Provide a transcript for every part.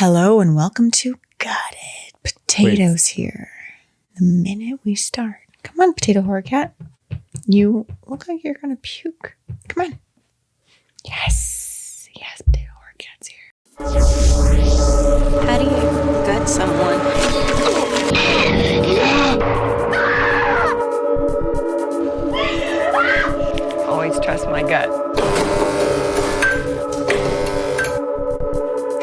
Hello and welcome to Got It. Potatoes here. The minute we start. Come on, Potato Horror Cat. You look like you're going to puke. Come on. Yes. Yes, Potato Horror Cat's here. How do you gut someone? Always trust my gut.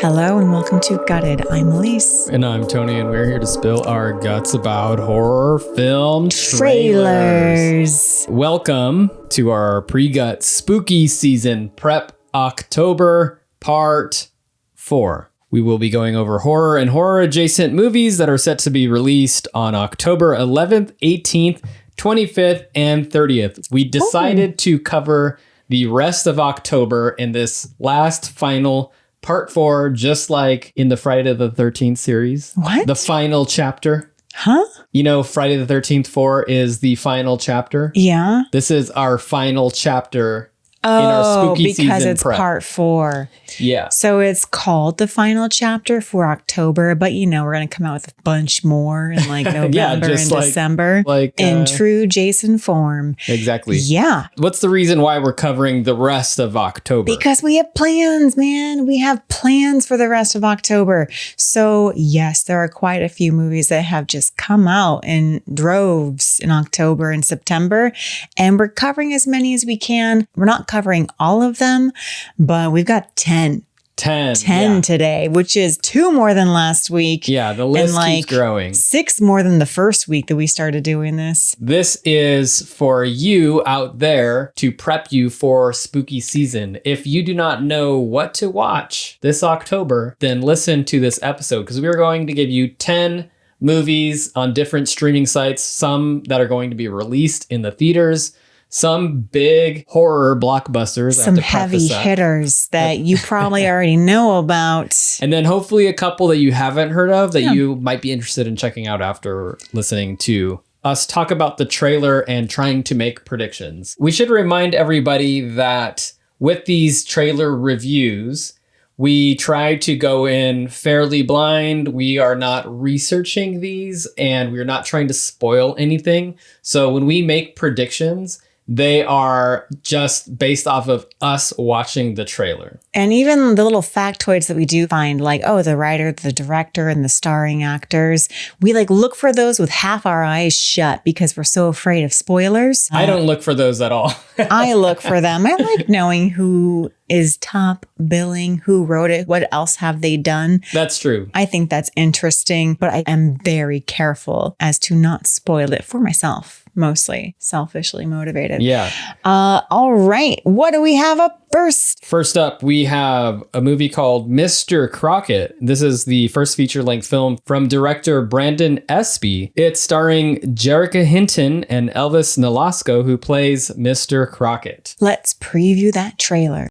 Hello and welcome to Got It. I'm Aleece. And I'm Tony, and we're here to spill our guts about horror film trailers. Welcome to our pre-gut spooky season prep October part 4. We will be going over horror and horror adjacent movies that are set to be released on October 11th, 18th, 25th, and 30th. We decided to cover the rest of October in this last final Part 4, just like in the Friday the 13th series. What? The final chapter. Huh? You know, Friday the 13th 4 is the final chapter. Yeah. This is our final chapter in our spooky season because it's prep. part 4. Yeah. So it's called the final chapter for October, but you know, we're going to come out with a bunch more in like November and December in true Jason form. Exactly. Yeah. What's the reason why we're covering the rest of October? Because we have plans, man. We have plans for the rest of October. So yes, there are quite a few movies that have just come out in droves in October and September, and we're covering as many as we can. We're not covering all of them, but we've got 10 today, which is 2 more than last week. Yeah, the list keeps growing. 6 more than the first week that we started doing this. This is for you out there to prep you for spooky season. If you do not know what to watch this October, then listen to this episode because we are going to give you 10 movies on different streaming sites, some that are going to be released in the theaters, some big horror blockbusters. Some heavy hitters that you probably already know about. And then hopefully a couple that you haven't heard of that you might be interested in checking out after listening to us talk about the trailer and trying to make predictions. We should remind everybody that with these trailer reviews, we try to go in fairly blind. We are not researching these and we're not trying to spoil anything. So when we make predictions, they are just based off of us watching the trailer. And even the little factoids that we do find, like, oh, the writer, the director, and the starring actors, we like look for those with half our eyes shut because we're so afraid of spoilers. I don't look for those at all. I look for them. I like knowing who is top billing, who wrote it, what else have they done. That's true. I think that's interesting, but I am very careful as to not spoil it for myself. Mostly selfishly motivated. Yeah. All right. What do we have up first? First up, we have a movie called Mr. Crockett. This is the first feature-length film from director Brandon Espy. It's starring Jerrica Hinton and Elvis Nolasco, who plays Mr. Crockett. Let's preview that trailer.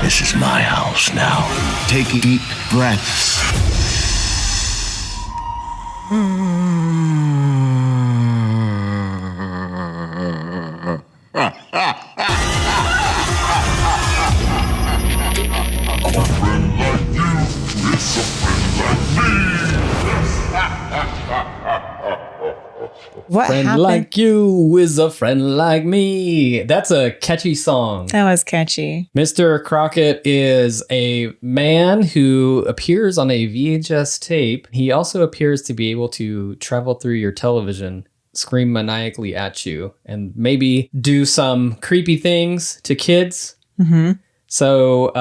This is my house now. Take deep breaths. What friend happened? Like you is a friend like me. That's a catchy song. That was catchy. Mr. Crockett is a man who appears on a VHS tape. He also appears to be able to travel through your television, scream maniacally at you, and maybe do some creepy things to kids. Mm-hmm. So,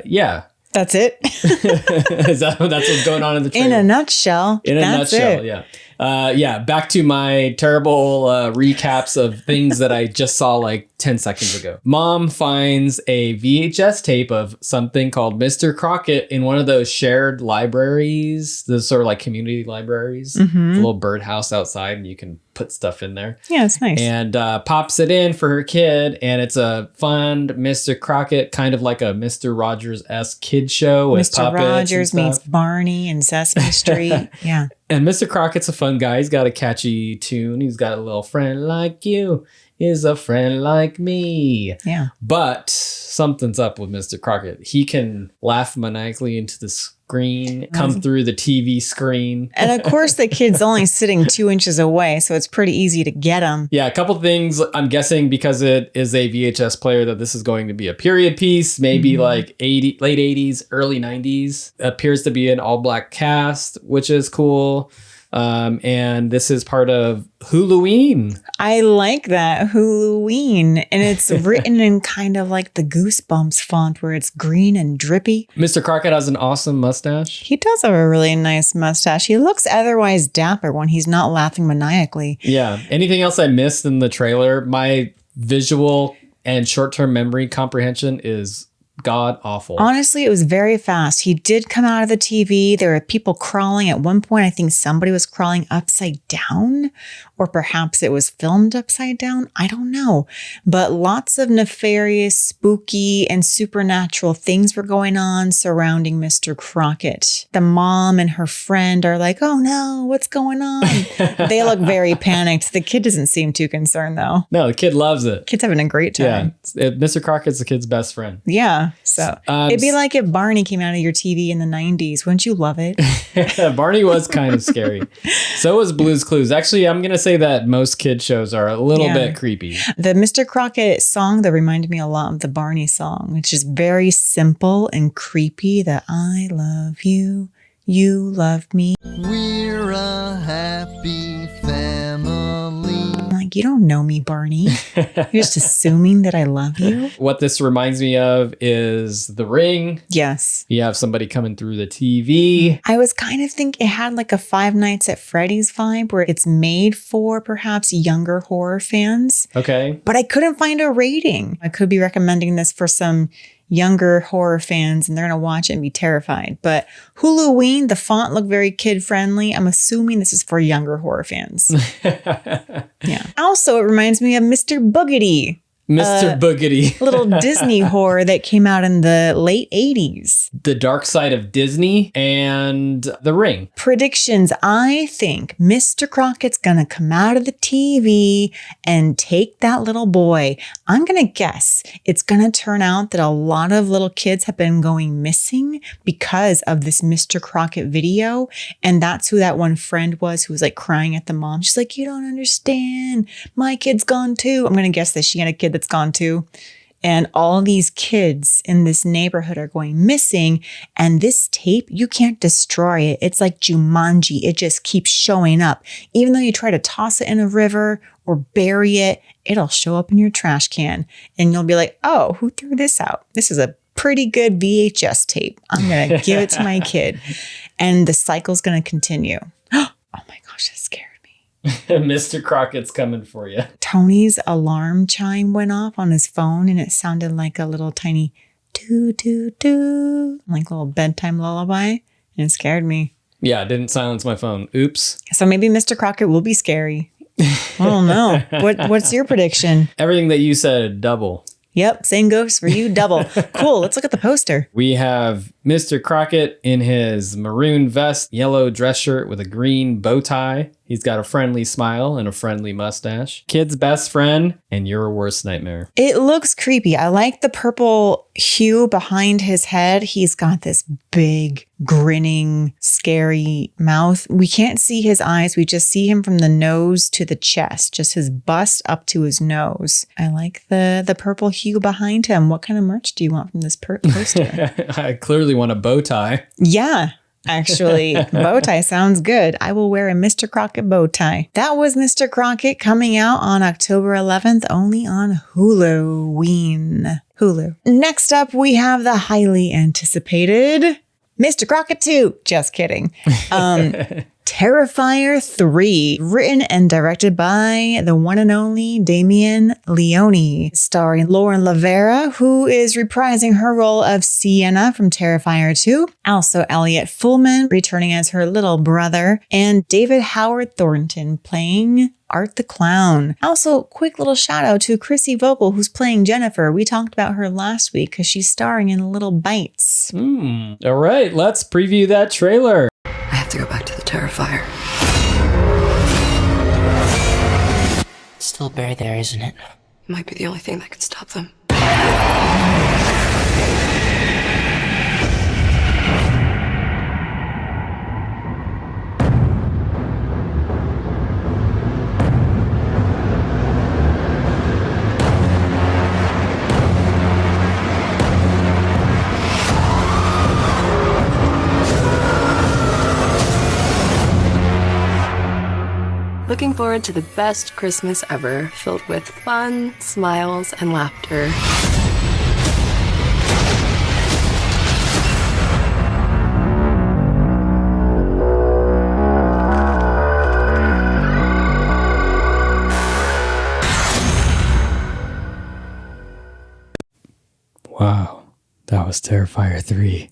yeah. That's it. That's what's going on in the trailer. In a nutshell. In a nutshell, yeah. Back to my terrible recaps of things that I just saw like 10 seconds ago. Mom finds a VHS tape of something called Mr. Crockett in one of those shared libraries, those sort of like community libraries, a little birdhouse outside, and you can put stuff in there. Yeah, it's nice. And pops it in for her kid, and it's a fun Mr. Crockett, kind of like a Mr. Rogers-esque kid show with Mr. puppets. Rogers meets Barney and Sesame Street. Yeah. And Mr. Crockett's a fun guy. He's got a catchy tune. He's got a little friend like you is a friend like me. Yeah. But something's up with Mr. Crockett. He can laugh maniacally into the screen, come through the TV screen. And of course, the kid's only sitting 2 inches away, so it's pretty easy to get him. Yeah, a couple things. I'm guessing because it is a VHS player that this is going to be a period piece, maybe like late 80s, early 90s. Appears to be an all-black cast, which is cool. And this is part of Huluween. I like that, Huluween. And it's written in kind of like the Goosebumps font where it's green and drippy. Mr. Crockett has an awesome mustache. He does have a really nice mustache. He looks otherwise dapper when he's not laughing maniacally. Yeah. Anything else I missed in the trailer? My visual and short-term memory comprehension is god awful. Honestly, it was very fast. He did come out of the TV. There were people crawling. At one point, I think somebody was crawling upside down, or perhaps it was filmed upside down. I don't know. But lots of nefarious, spooky, and supernatural things were going on surrounding Mr. Crockett. The mom and her friend are like, oh no, what's going on? They look very panicked. The kid doesn't seem too concerned though. No, the kid loves it. Kid's having a great time. Yeah. Mr. Crockett's the kid's best friend. Yeah. So it'd be like if Barney came out of your TV in the 90s. Wouldn't you love it? Barney was kind of scary. So was Blue's Clues. Actually, I'm going to say that most kid shows are a little bit creepy. The Mr. Crockett song that reminded me a lot of the Barney song, which is very simple and creepy. The I love you, you love me. We're a happy family. Like, you don't know me, Barney. You're just assuming that I love you. What this reminds me of is The Ring. Yes. You have somebody coming through the TV. I was kind of thinking it had like a Five Nights at Freddy's vibe where it's made for perhaps younger horror fans. Okay. But I couldn't find a rating. I could be recommending this for some younger horror fans and they're going to watch it and be terrified. But Huluween, the font looked very kid friendly. I'm assuming this is for younger horror fans. Yeah. Also, it reminds me of Mr. Boogedy. Mr. Boogedy. Little Disney horror that came out in the late 80s. The Dark Side of Disney and The Ring. Predictions. I think Mr. Crockett's going to come out of the TV and take that little boy. I'm going to guess it's going to turn out that a lot of little kids have been going missing because of this Mr. Crockett video. And that's who that one friend was who was like crying at the mom. She's like, you don't understand. My kid's gone too. I'm going to guess that she had a kid that's gone too. And all these kids in this neighborhood are going missing. And this tape, you can't destroy it. It's like Jumanji. It just keeps showing up. Even though you try to toss it in a river or bury it, it'll show up in your trash can. And you'll be like, oh, who threw this out? This is a pretty good VHS tape. I'm going to give it to my kid. And the cycle's going to continue. Oh my gosh, that scared me. Mr. Crockett's coming for you. Tony's alarm chime went off on his phone and it sounded like a little tiny doo doo doo, like a little bedtime lullaby, and it scared me. Yeah, it didn't silence my phone. Oops. So maybe Mr. Crockett will be scary. I don't know. What's your prediction? Everything that you said, double. Yep, same goes for you, double. Cool, let's look at the poster. We have Mr. Crockett in his maroon vest, yellow dress shirt with a green bow tie. He's got a friendly smile and a friendly mustache. Kid's best friend and your worst nightmare. It looks creepy. I like the purple hue behind his head. He's got this big, grinning, scary mouth. We can't see his eyes. We just see him from the nose to the chest, just his bust up to his nose. I like the purple hue behind him. What kind of merch do you want from this poster? I clearly want a bow tie. Yeah. Actually, bow tie sounds good. I will wear a Mr. Crockett bow tie. That was Mr. Crockett coming out on October 11th, only on Hulu. Next up, we have the highly anticipated Mr. Crockett 2. Just kidding. Terrifier 3, written and directed by the one and only Damien Leone, starring Lauren Lavera, who is reprising her role of Sienna from Terrifier 2. Also, Elliot Fullman returning as her little brother, and David Howard Thornton playing Art the Clown. Also, quick little shout out to Chrissy Vogel, who's playing Jennifer. We talked about her last week because she's starring in Little Bites. All right, let's preview that trailer. I have to go back to the Terrifier. Still buried there, isn't it? It might be the only thing that could stop them. Looking forward to the best Christmas ever, filled with fun, smiles, and laughter. Wow. That was Terrifier 3.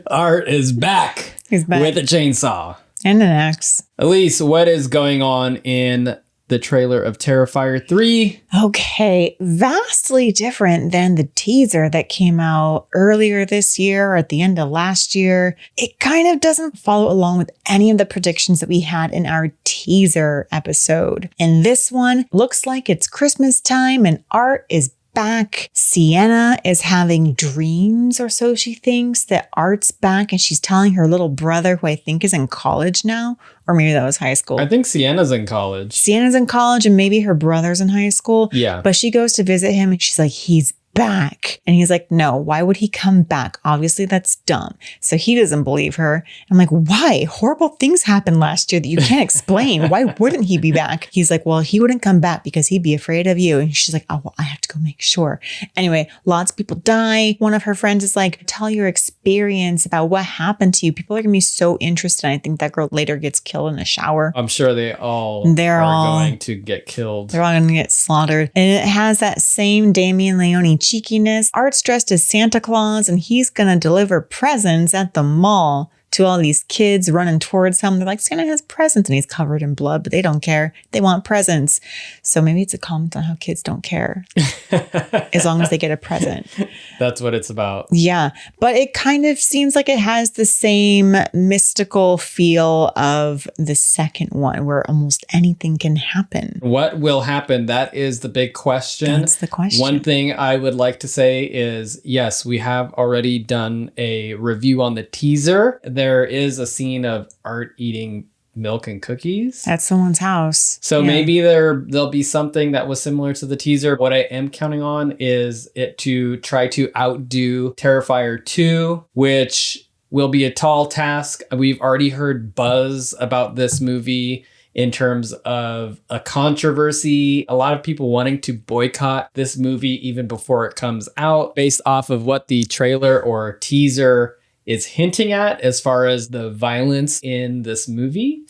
Art is back. He's back. With a chainsaw. And an axe. Aleece, what is going on in the trailer of Terrifier 3? Okay, vastly different than the teaser that came out earlier this year or at the end of last year. It kind of doesn't follow along with any of the predictions that we had in our teaser episode. And this one looks like it's Christmas time and Art is back. Sienna is having dreams, or so she thinks, that Art's back, and she's telling her little brother, who I think is in college now, or maybe that was high school. I think Sienna's in college. Sienna's in college and maybe her brother's in high school. Yeah. But she goes to visit him and she's like, he's back. And he's like, no, why would he come back? Obviously, that's dumb. So he doesn't believe her. I'm like, why? Horrible things happened last year that you can't explain. Why wouldn't he be back? He's like, well, he wouldn't come back because he'd be afraid of you. And she's like, oh, well, I have to go make sure. Anyway, lots of people die. One of her friends is like, tell your experience about what happened to you. People are going to be so interested. I think that girl later gets killed in a shower. I'm sure they're all going to get killed. They're all going to get slaughtered. And it has that same Damien Leone cheekiness. Art's dressed as Santa Claus and he's going to deliver presents at the mall to all these kids running towards him. They're like, Santa has presents, and he's covered in blood, but they don't care. They want presents. So maybe it's a comment on how kids don't care as long as they get a present. That's what it's about. Yeah. But it kind of seems like it has the same mystical feel of the second one, where almost anything can happen. What will happen? That is the big question. That's the question. One thing I would like to say is, yes, we have already done a review on the teaser. There is a scene of Art eating milk and cookies at someone's house. So maybe there'll be something that was similar to the teaser. What I am counting on is it to try to outdo Terrifier 2, which will be a tall task. We've already heard buzz about this movie in terms of a controversy, a lot of people wanting to boycott this movie even before it comes out, based off of what the trailer or teaser is hinting at as far as the violence in this movie.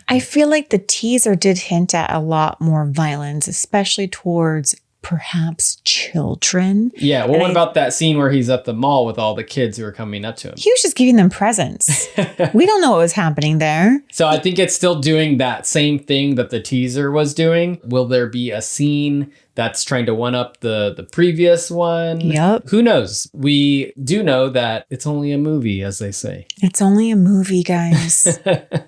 I feel like the teaser did hint at a lot more violence, especially towards perhaps children. Yeah, well, what about that scene where he's at the mall with all the kids who are coming up to him? He was just giving them presents. We don't know what was happening there. So I think it's still doing that same thing that the teaser was doing. Will there be a scene that's trying to one-up the previous one? Yep. Who knows? We do know that it's only a movie, as they say. It's only a movie, guys.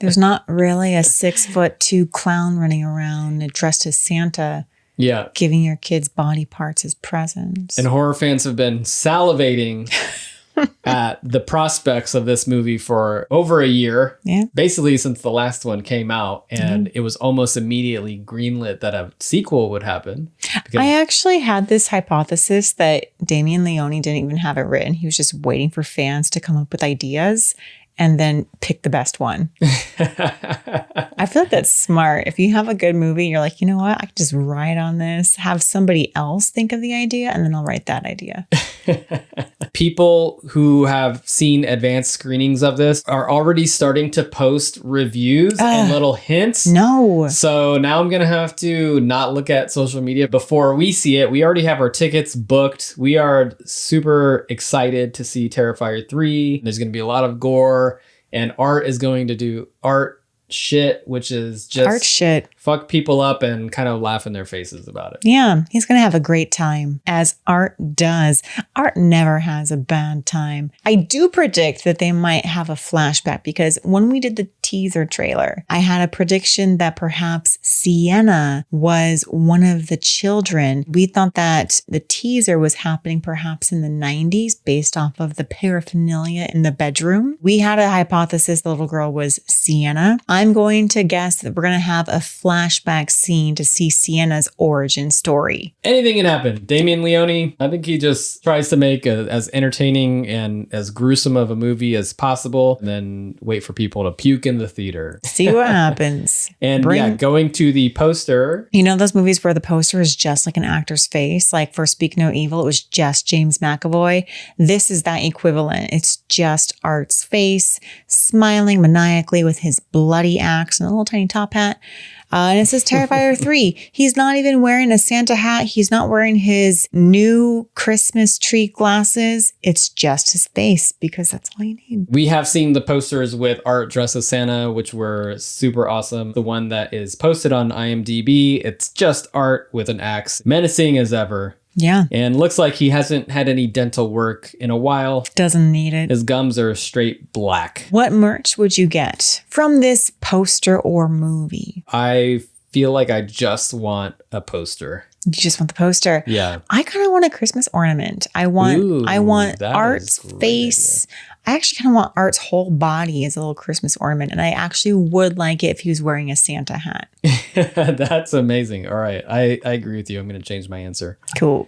There's not really a 6'2" clown running around dressed as Santa. Yeah. Giving your kids body parts as presents. And horror fans have been salivating at the prospects of this movie for over a year. Yeah. Basically since the last one came out. And it was almost immediately greenlit that a sequel would happen. I actually had this hypothesis that Damien Leone didn't even have it written. He was just waiting for fans to come up with ideas and then pick the best one. I feel like that's smart. If you have a good movie, you're like, you know what? I can just write on this, have somebody else think of the idea, and then I'll write that idea. People who have seen advanced screenings of this are already starting to post reviews and little hints. No. So now I'm going to have to not look at social media before we see it. We already have our tickets booked. We are super excited to see Terrifier 3. There's going to be a lot of gore, and Art is going to do art shit, which is just art shit. fuck people up and kind of laugh in their faces about it. Yeah, he's going to have a great time, as Art does. Art never has a bad time. I do predict that they might have a flashback, because when we did the teaser trailer, I had a prediction that perhaps Sienna was one of the children. We thought that the teaser was happening perhaps in the 90s based off of the paraphernalia in the bedroom. We had a hypothesis the little girl was Sienna. I'm going to guess that we're going to have a flashback scene to see Sienna's origin story. Anything can happen. Damien Leone, I think he just tries to make as entertaining and as gruesome of a movie as possible, and then wait for people to puke in the theater. See what happens. And going to the poster. You know those movies where the poster is just like an actor's face? Like for Speak No Evil, it was just James McAvoy. This is that equivalent. It's just Art's face, smiling maniacally with his bloody axe and a little tiny top hat. And it says Terrifier 3. He's not even wearing a Santa hat. He's not wearing his new Christmas tree glasses. It's just his face, because that's all you need. We have seen the posters with Art dressed as Santa, which were super awesome. The one that is posted on IMDb, it's just Art with an axe, menacing as ever. Yeah. And looks like he hasn't had any dental work in a while. Doesn't need it. His gums are straight black. What merch would you get from this poster or movie? I feel like I just want a poster. You just want the poster? Yeah. I kind of want a Christmas ornament. I want that Art's is a great face. idea. I actually kind of want Art's whole body as a little Christmas ornament. And I actually would like it if he was wearing a Santa hat. That's amazing. All right. I agree with you. I'm going to change my answer. Cool.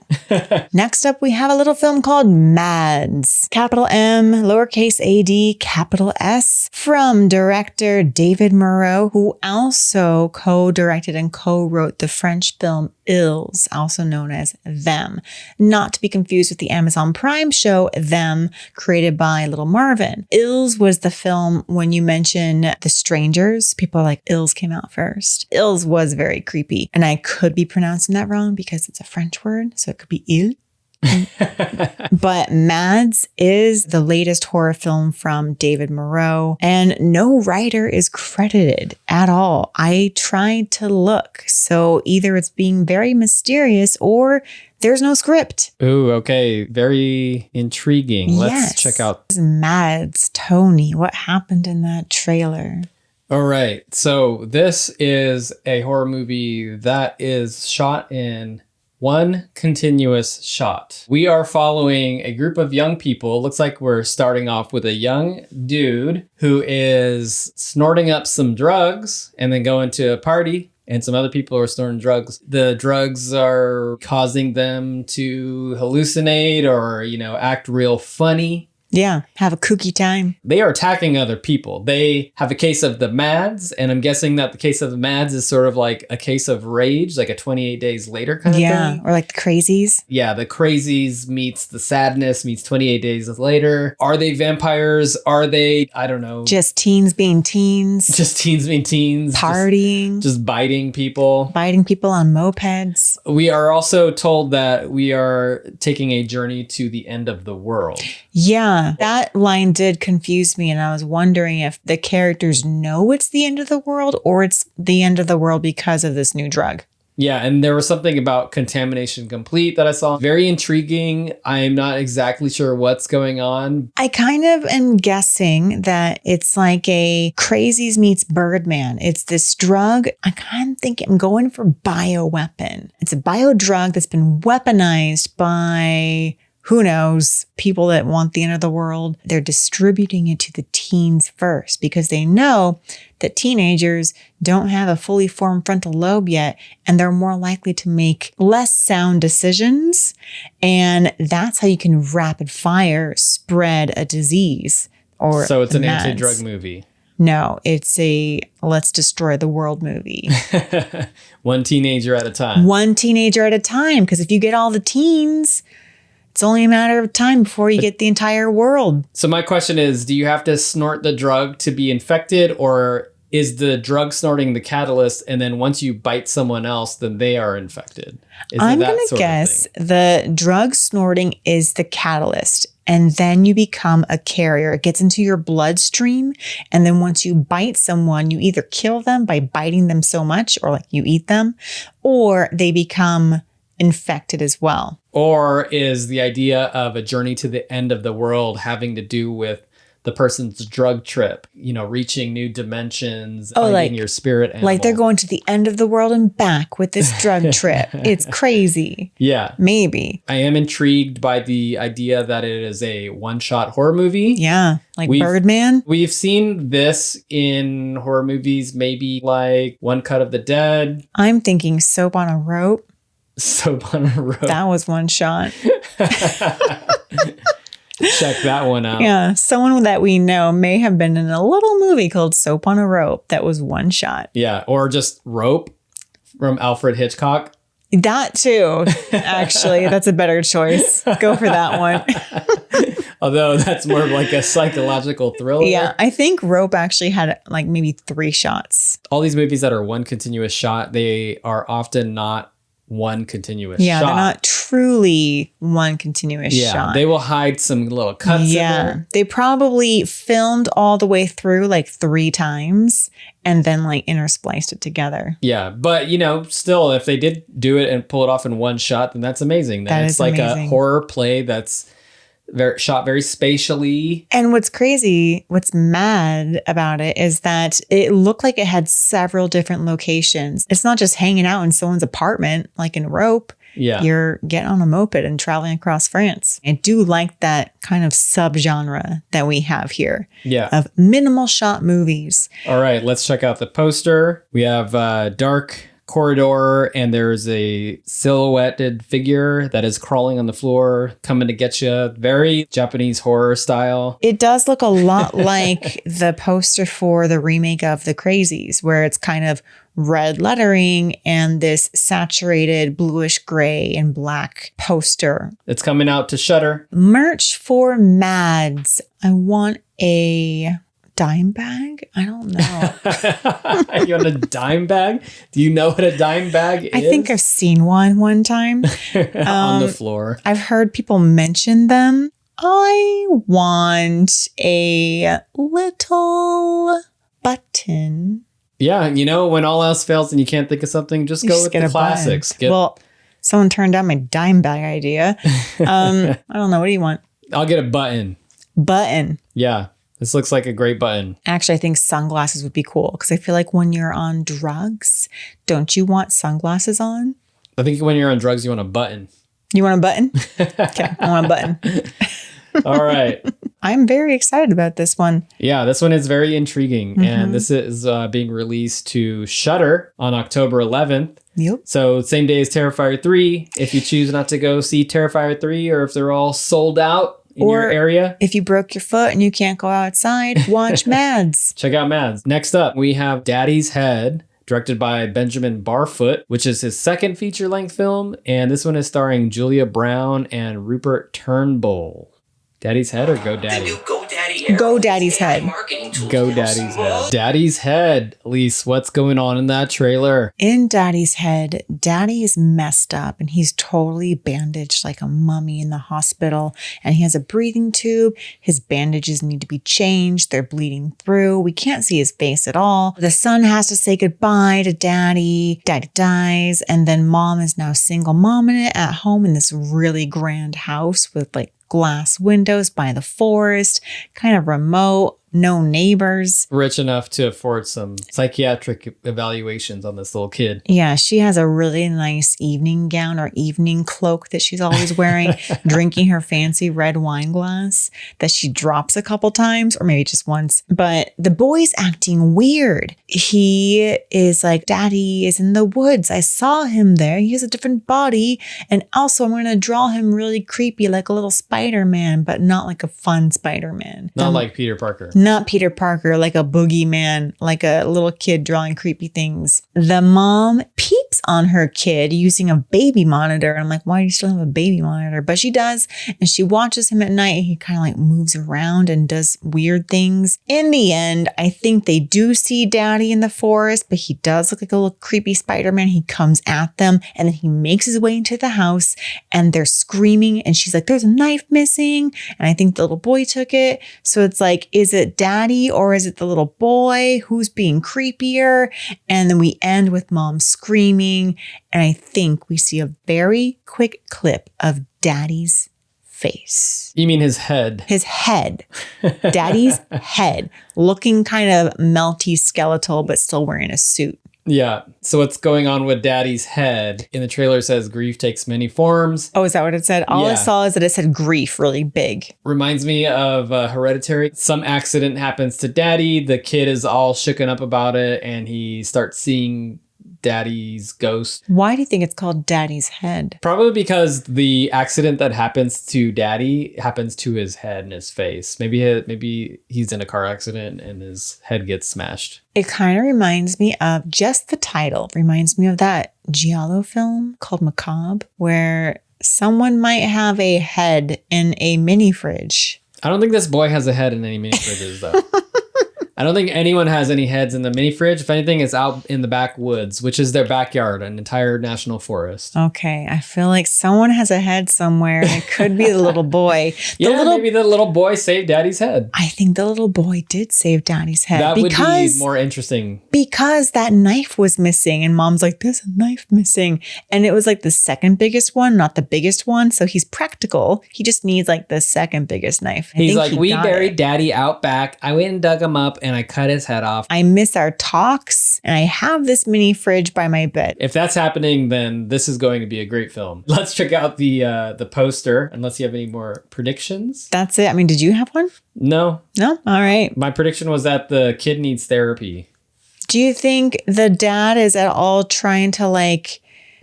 Next up, we have a little film called MadS. Capital M, lowercase a-d, capital S. From director David Moreau, who also co-directed and co-wrote the French film Ills, also known as Them. Not to be confused with the Amazon Prime show Them, created by Little Marvin. Ills was the film when you mention The Strangers. People are like, Ills came out first. Ills was very creepy. And I could be pronouncing that wrong because it's a French word. So it could be Il. But MadS is the latest horror film from David Moreau, and no writer is credited at all. I tried to look. So either it's being very mysterious or there's no script. Ooh, okay. Very intriguing. Let's check out MadS, Tony. What happened in that trailer? All right. So this is a horror movie that is shot in one continuous shot. We are following a group of young people. Looks like we're starting off with a young dude who is snorting up some drugs and then going to a party. And some other people are snorting drugs. The drugs are causing them to hallucinate or, act real funny. Yeah, have a kooky time. They are attacking other people. They have a case of the MadS, and I'm guessing that the case of the MadS is sort of like a case of rage, like a 28 days later kind of thing. Yeah, or like the crazies. Yeah, the crazies meets the sadness meets 28 days later. Are they vampires? Are they, I don't know. Just teens being teens. Just teens being teens. Partying. Just biting people. Biting people on mopeds. We are also told that we are taking a journey to the end of the world. Yeah, that line did confuse me, and I was wondering if the characters know it's the end of the world or it's the end of the world because of this new drug. Yeah, and there was something about contamination complete that I saw. Very intriguing. I'm not exactly sure what's going on. I kind of am guessing that it's like a Crazies meets Birdman. It's this drug. I kind of think I'm going for bioweapon. It's a bio drug that's been weaponized by, who knows, people that want the end of the world. They're distributing it to the teens first because they know that teenagers don't have a fully formed frontal lobe yet, and they're more likely to make less sound decisions. And that's how you can rapid fire spread a disease. So it's an anti-drug movie. No, it's a let's destroy the world movie. One teenager at a time. One teenager at a time. Because if you get all the teens, it's only a matter of time before you get the entire world. So my question is, do you have to snort the drug to be infected, or is the drug snorting the catalyst, and then once you bite someone else, then they are infected? I'm going to guess the drug snorting is the catalyst. and then you become a carrier. It gets into your bloodstream. And then once you bite someone, you either kill them by biting them so much, or like you eat them, or they become infected as well. Or is the idea of a journey to the end of the world having to do with the person's drug trip, reaching new dimensions, finding your spirit animal? Like they're going to the end of the world and back with this drug trip. It's crazy. Yeah. Maybe. I am intrigued by the idea that it is a one-shot horror movie. Yeah. Like Birdman. We've seen this in horror movies, maybe like One Cut of the Dead. I'm thinking Soap on a Rope. Soap on a Rope. That was one shot. Check that one out. Yeah. Someone that we know may have been in a little movie called Soap on a Rope that was one shot. Yeah. Or just Rope from Alfred Hitchcock. That too. Actually, that's a better choice. Go for that one. Although that's more of like a psychological thriller. Yeah. I think Rope actually had like maybe 3 shots. All these movies that are one continuous shot, they are often not one continuous shot. Yeah, they're not truly one continuous shot. They will hide some little cuts in there. They probably filmed all the way through like 3 times and then like interspliced it together. Yeah, but still, if they did do it and pull it off in one shot, then that's amazing. Then it's like amazing. A horror play that's shot very spatially. And what's mad about it is that it looked like it had several different locations. It's not just hanging out in someone's apartment, like in Rope. Yeah. You're getting on a moped and traveling across France. I do like that kind of subgenre that we have here. Yeah. Of minimal shot movies. All right, let's check out the poster. We have dark corridor, and there's a silhouetted figure that is crawling on the floor, coming to get you. Very Japanese horror style. It does look a lot like the poster for the remake of The Crazies, where it's kind of red lettering and this saturated bluish gray and black poster. It's coming out to Shudder. Merch for MadS. I want a dime bag? I don't know. You want a dime bag? Do you know what a dime bag is? I think I've seen one time. On the floor. I've heard people mention them. I want a little button. Yeah, when all else fails and you can't think of something, just go with the classics. Well, someone turned down my dime bag idea. I don't know. What do you want? I'll get a button. Button. Yeah. This looks like a great button. Actually, I think sunglasses would be cool because I feel like when you're on drugs, don't you want sunglasses on? I think when you're on drugs, you want a button. You want a button? Okay, I want a button. All right. I'm very excited about this one. Yeah, this one is very intriguing. Mm-hmm. And this is being released to Shudder on October 11th. Yep. So same day as Terrifier 3. If you choose not to go see Terrifier 3 or if they're all sold out in your area. If you broke your foot and you can't go outside, watch MadS. Check out MadS. Next up, we have Daddy's Head, directed by Benjamin Barfoot, which is his second feature-length film. And this one is starring Julia Brown and Rupert Turnbull. Daddy's Head or Go Daddy? Go Daddy's Head. Go Daddy's Head. Daddy's Head. Aleece, what's going on in that trailer? In Daddy's Head, Daddy is messed up and he's totally bandaged like a mummy in the hospital. And he has a breathing tube. His bandages need to be changed. They're bleeding through. We can't see his face at all. The son has to say goodbye to Daddy. Daddy dies. And then Mom is now single momming it at home in this really grand house with like glass windows by the forest, kind of remote, no neighbors. Rich enough to afford some psychiatric evaluations on this little kid. Yeah, she has a really nice evening gown or evening cloak that she's always wearing, drinking her fancy red wine glass that she drops a couple times, or maybe just once. But the boy's acting weird. He is like, Daddy is in the woods. I saw him there. He has a different body. And also I'm going to draw him really creepy, like a little Spider-Man, but not like a fun Spider-Man. Not like Peter Parker. Not Peter Parker, like a boogeyman, like a little kid drawing creepy things. The mom peeps on her kid using a baby monitor. And I'm like, why do you still have a baby monitor? But she does. And she watches him at night. And he kind of like moves around and does weird things. In the end, I think they do see Daddy in the forest, but he does look like a little creepy Spider-Man. He comes at them and then he makes his way into the house and they're screaming. And she's like, there's a knife missing. And I think the little boy took it. So it's like, is it Daddy or is it the little boy? Who's being creepier? And then we end with Mom screaming. And I think we see a very quick clip of Daddy's face. You mean his head? His head. Daddy's head. Looking kind of melty skeletal, but still wearing a suit. Yeah. So what's going on with Daddy's head? In the trailer it says grief takes many forms. Oh, is that what it said? All I saw is that it said grief really big. Reminds me of Hereditary. Some accident happens to Daddy. The kid is all shooken up about it and he starts seeing Daddy's ghost. Why do you think it's called Daddy's head? Probably because the accident that happens to Daddy happens to his head and his face. Maybe he's in a car accident and his head gets smashed. It kind of reminds me of, just the title reminds me of that Giallo film called Macabre, where someone might have a head in a mini fridge. I don't think this boy has a head in any mini fridges though. I don't think anyone has any heads in the mini fridge. If anything, it's out in the backwoods, which is their backyard, an entire national forest. Okay, I feel like someone has a head somewhere. And it could be the little boy. Maybe the little boy saved Daddy's head. I think the little boy did save Daddy's head. That would be more interesting. Because that knife was missing. And Mom's like, there's a knife missing. And it was like the second biggest one, not the biggest one. So he's practical. He just needs like the second biggest knife. He's like, we buried Daddy out back. I went and dug him up and I cut his head off. I miss our talks and I have this mini fridge by my bed. If that's happening, then this is going to be a great film. Let's check out the poster, unless you have any more predictions. That's it. I mean, did you have one? No. No? All right. My prediction was that the kid needs therapy. Do you think the dad is at all trying to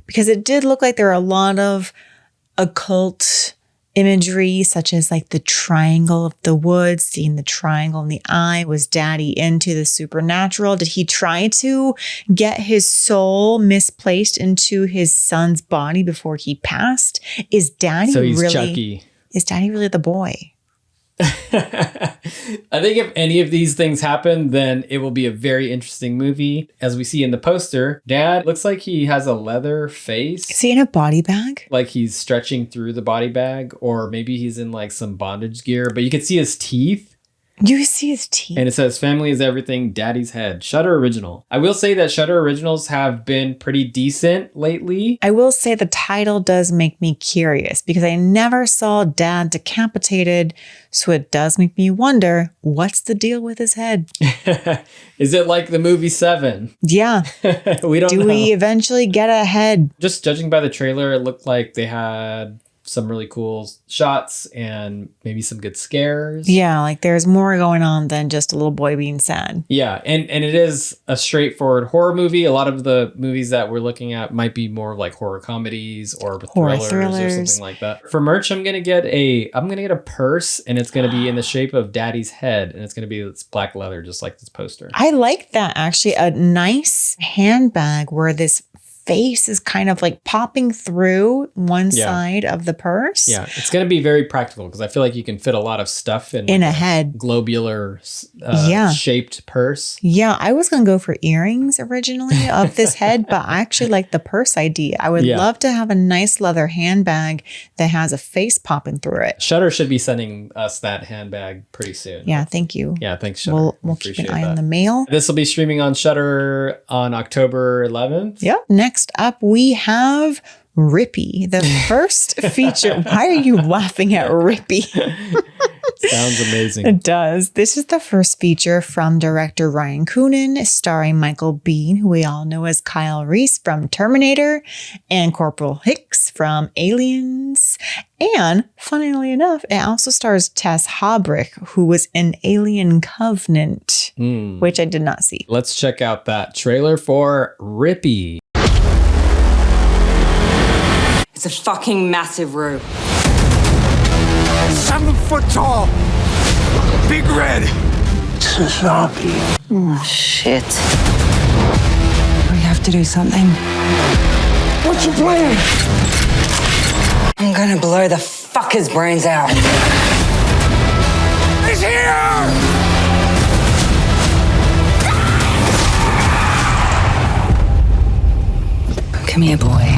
because it did look like there are a lot of occult imagery, such as like the triangle of the woods, seeing the triangle in the eye. Was Daddy into the supernatural? Did he try to get his soul misplaced into his son's body before he passed? Is Daddy Chucky. Is Daddy really the boy? I think if any of these things happen, then it will be a very interesting movie. As we see in the poster, Dad looks like he has a leather face. Is he in a body bag? Like he's stretching through the body bag, or maybe he's in like some bondage gear, but you can see his teeth. You see his teeth. And it says, family is everything, Daddy's head. Shudder Original. I will say that Shudder Originals have been pretty decent lately. I will say the title does make me curious because I never saw Dad decapitated. So it does make me wonder, what's the deal with his head? Is it like the movie Seven? Yeah. We don't know. Do we eventually get a head? Just judging by the trailer, it looked like they had some really cool shots and maybe some good scares. Yeah, like there's more going on than just a little boy being sad. Yeah, and it is a straightforward horror movie. A lot of the movies that we're looking at might be more like horror comedies or thrillers or something like that. For merch, I'm gonna get a purse, and it's gonna be in the shape of Daddy's head, and it's gonna be this black leather, just like this poster. I like that, actually. A nice handbag where this face is kind of like popping through one side of the purse. Yeah, it's going to be very practical because I feel like you can fit a lot of stuff in a head. Globular shaped purse. Yeah, I was going to go for earrings originally of this head, but I actually like the purse idea. I would love to have a nice leather handbag that has a face popping through it. Shudder should be sending us that handbag pretty soon. Yeah, thank you. Yeah, thanks, Shudder. We'll keep an eye on the mail. This will be streaming on Shudder on October 11th. Yep. Next up, we have Rippy, the first feature. Why are you laughing at Rippy? Sounds amazing. It does. This is the first feature from director Ryan Coonan, starring Michael Biehn, who we all know as Kyle Reese from Terminator, and Corporal Hicks from Aliens. And funnily enough, it also stars Tess Hobbrick, who was in Alien Covenant, which I did not see. Let's check out that trailer for Rippy. It's a fucking massive room. 7 foot tall. Big red. It's a zombie. Oh, shit. We have to do something. What's your plan? I'm gonna blow the fucker's brains out. He's here! Come here, boy.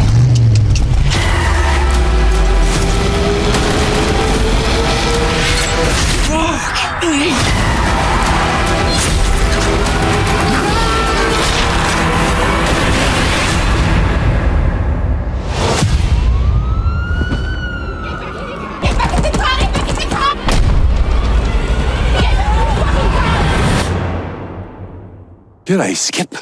G'day, Skip.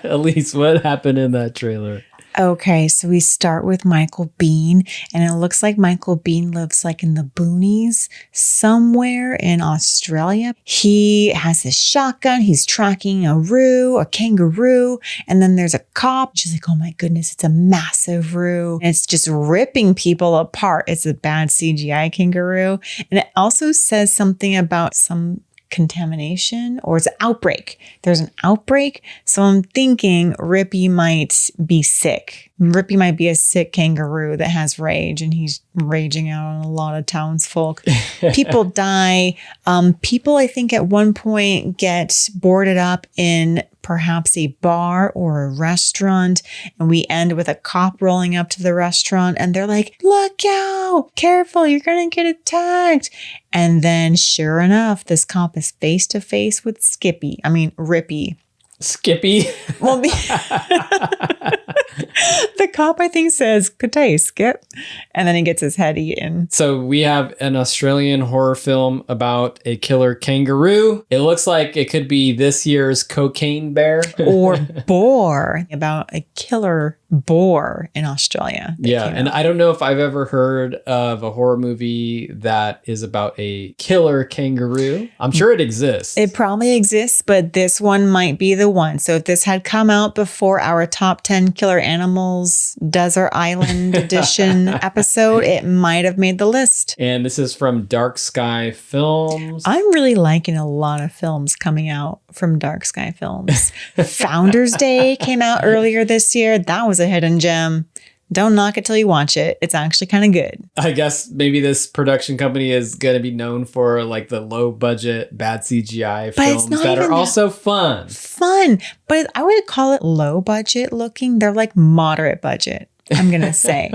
Aleece, what happened in that trailer? Okay, so we start with Michael Biehn, and it looks like Michael Biehn lives like in the boonies somewhere in Australia. He has his shotgun, he's tracking a kangaroo, and then there's a cop. She's like, oh my goodness, it's a massive roo. And it's just ripping people apart. It's a bad CGI kangaroo. And it also says something about some contamination or it's an outbreak. There's an outbreak. So I'm thinking Rippy might be sick. Rippy might be a sick kangaroo that has rage and he's raging out on a lot of townsfolk. People die. People, I think at one point get boarded up in perhaps a bar or a restaurant. And we end with a cop rolling up to the restaurant and they're like, look out, careful, you're going to get attacked. And then sure enough, this cop is face to face with Rippy. Skippy? Well, the cop, I think, says, good day, Skip. And then he gets his head eaten. So we have an Australian horror film about a killer kangaroo. It looks like it could be this year's Cocaine Bear. Or boar, about a killer boar in Australia. Yeah, and I don't know if I've ever heard of a horror movie that is about a killer kangaroo. I'm sure it exists. It probably exists, but this one might be the one. So if this had come out before our top 10 killer animals Desert Island edition episode, it might have made the list. And this is from Dark Sky Films. I'm really liking a lot of films coming out from Dark Sky Films. Founders Day came out earlier this year. That was a hidden gem. Don't knock it till you watch it. It's actually kind of good. I guess maybe this production company is going to be known for like the low budget, bad CGI films that are also fun. But I would call it low budget looking. They're like moderate budget, I'm going to say.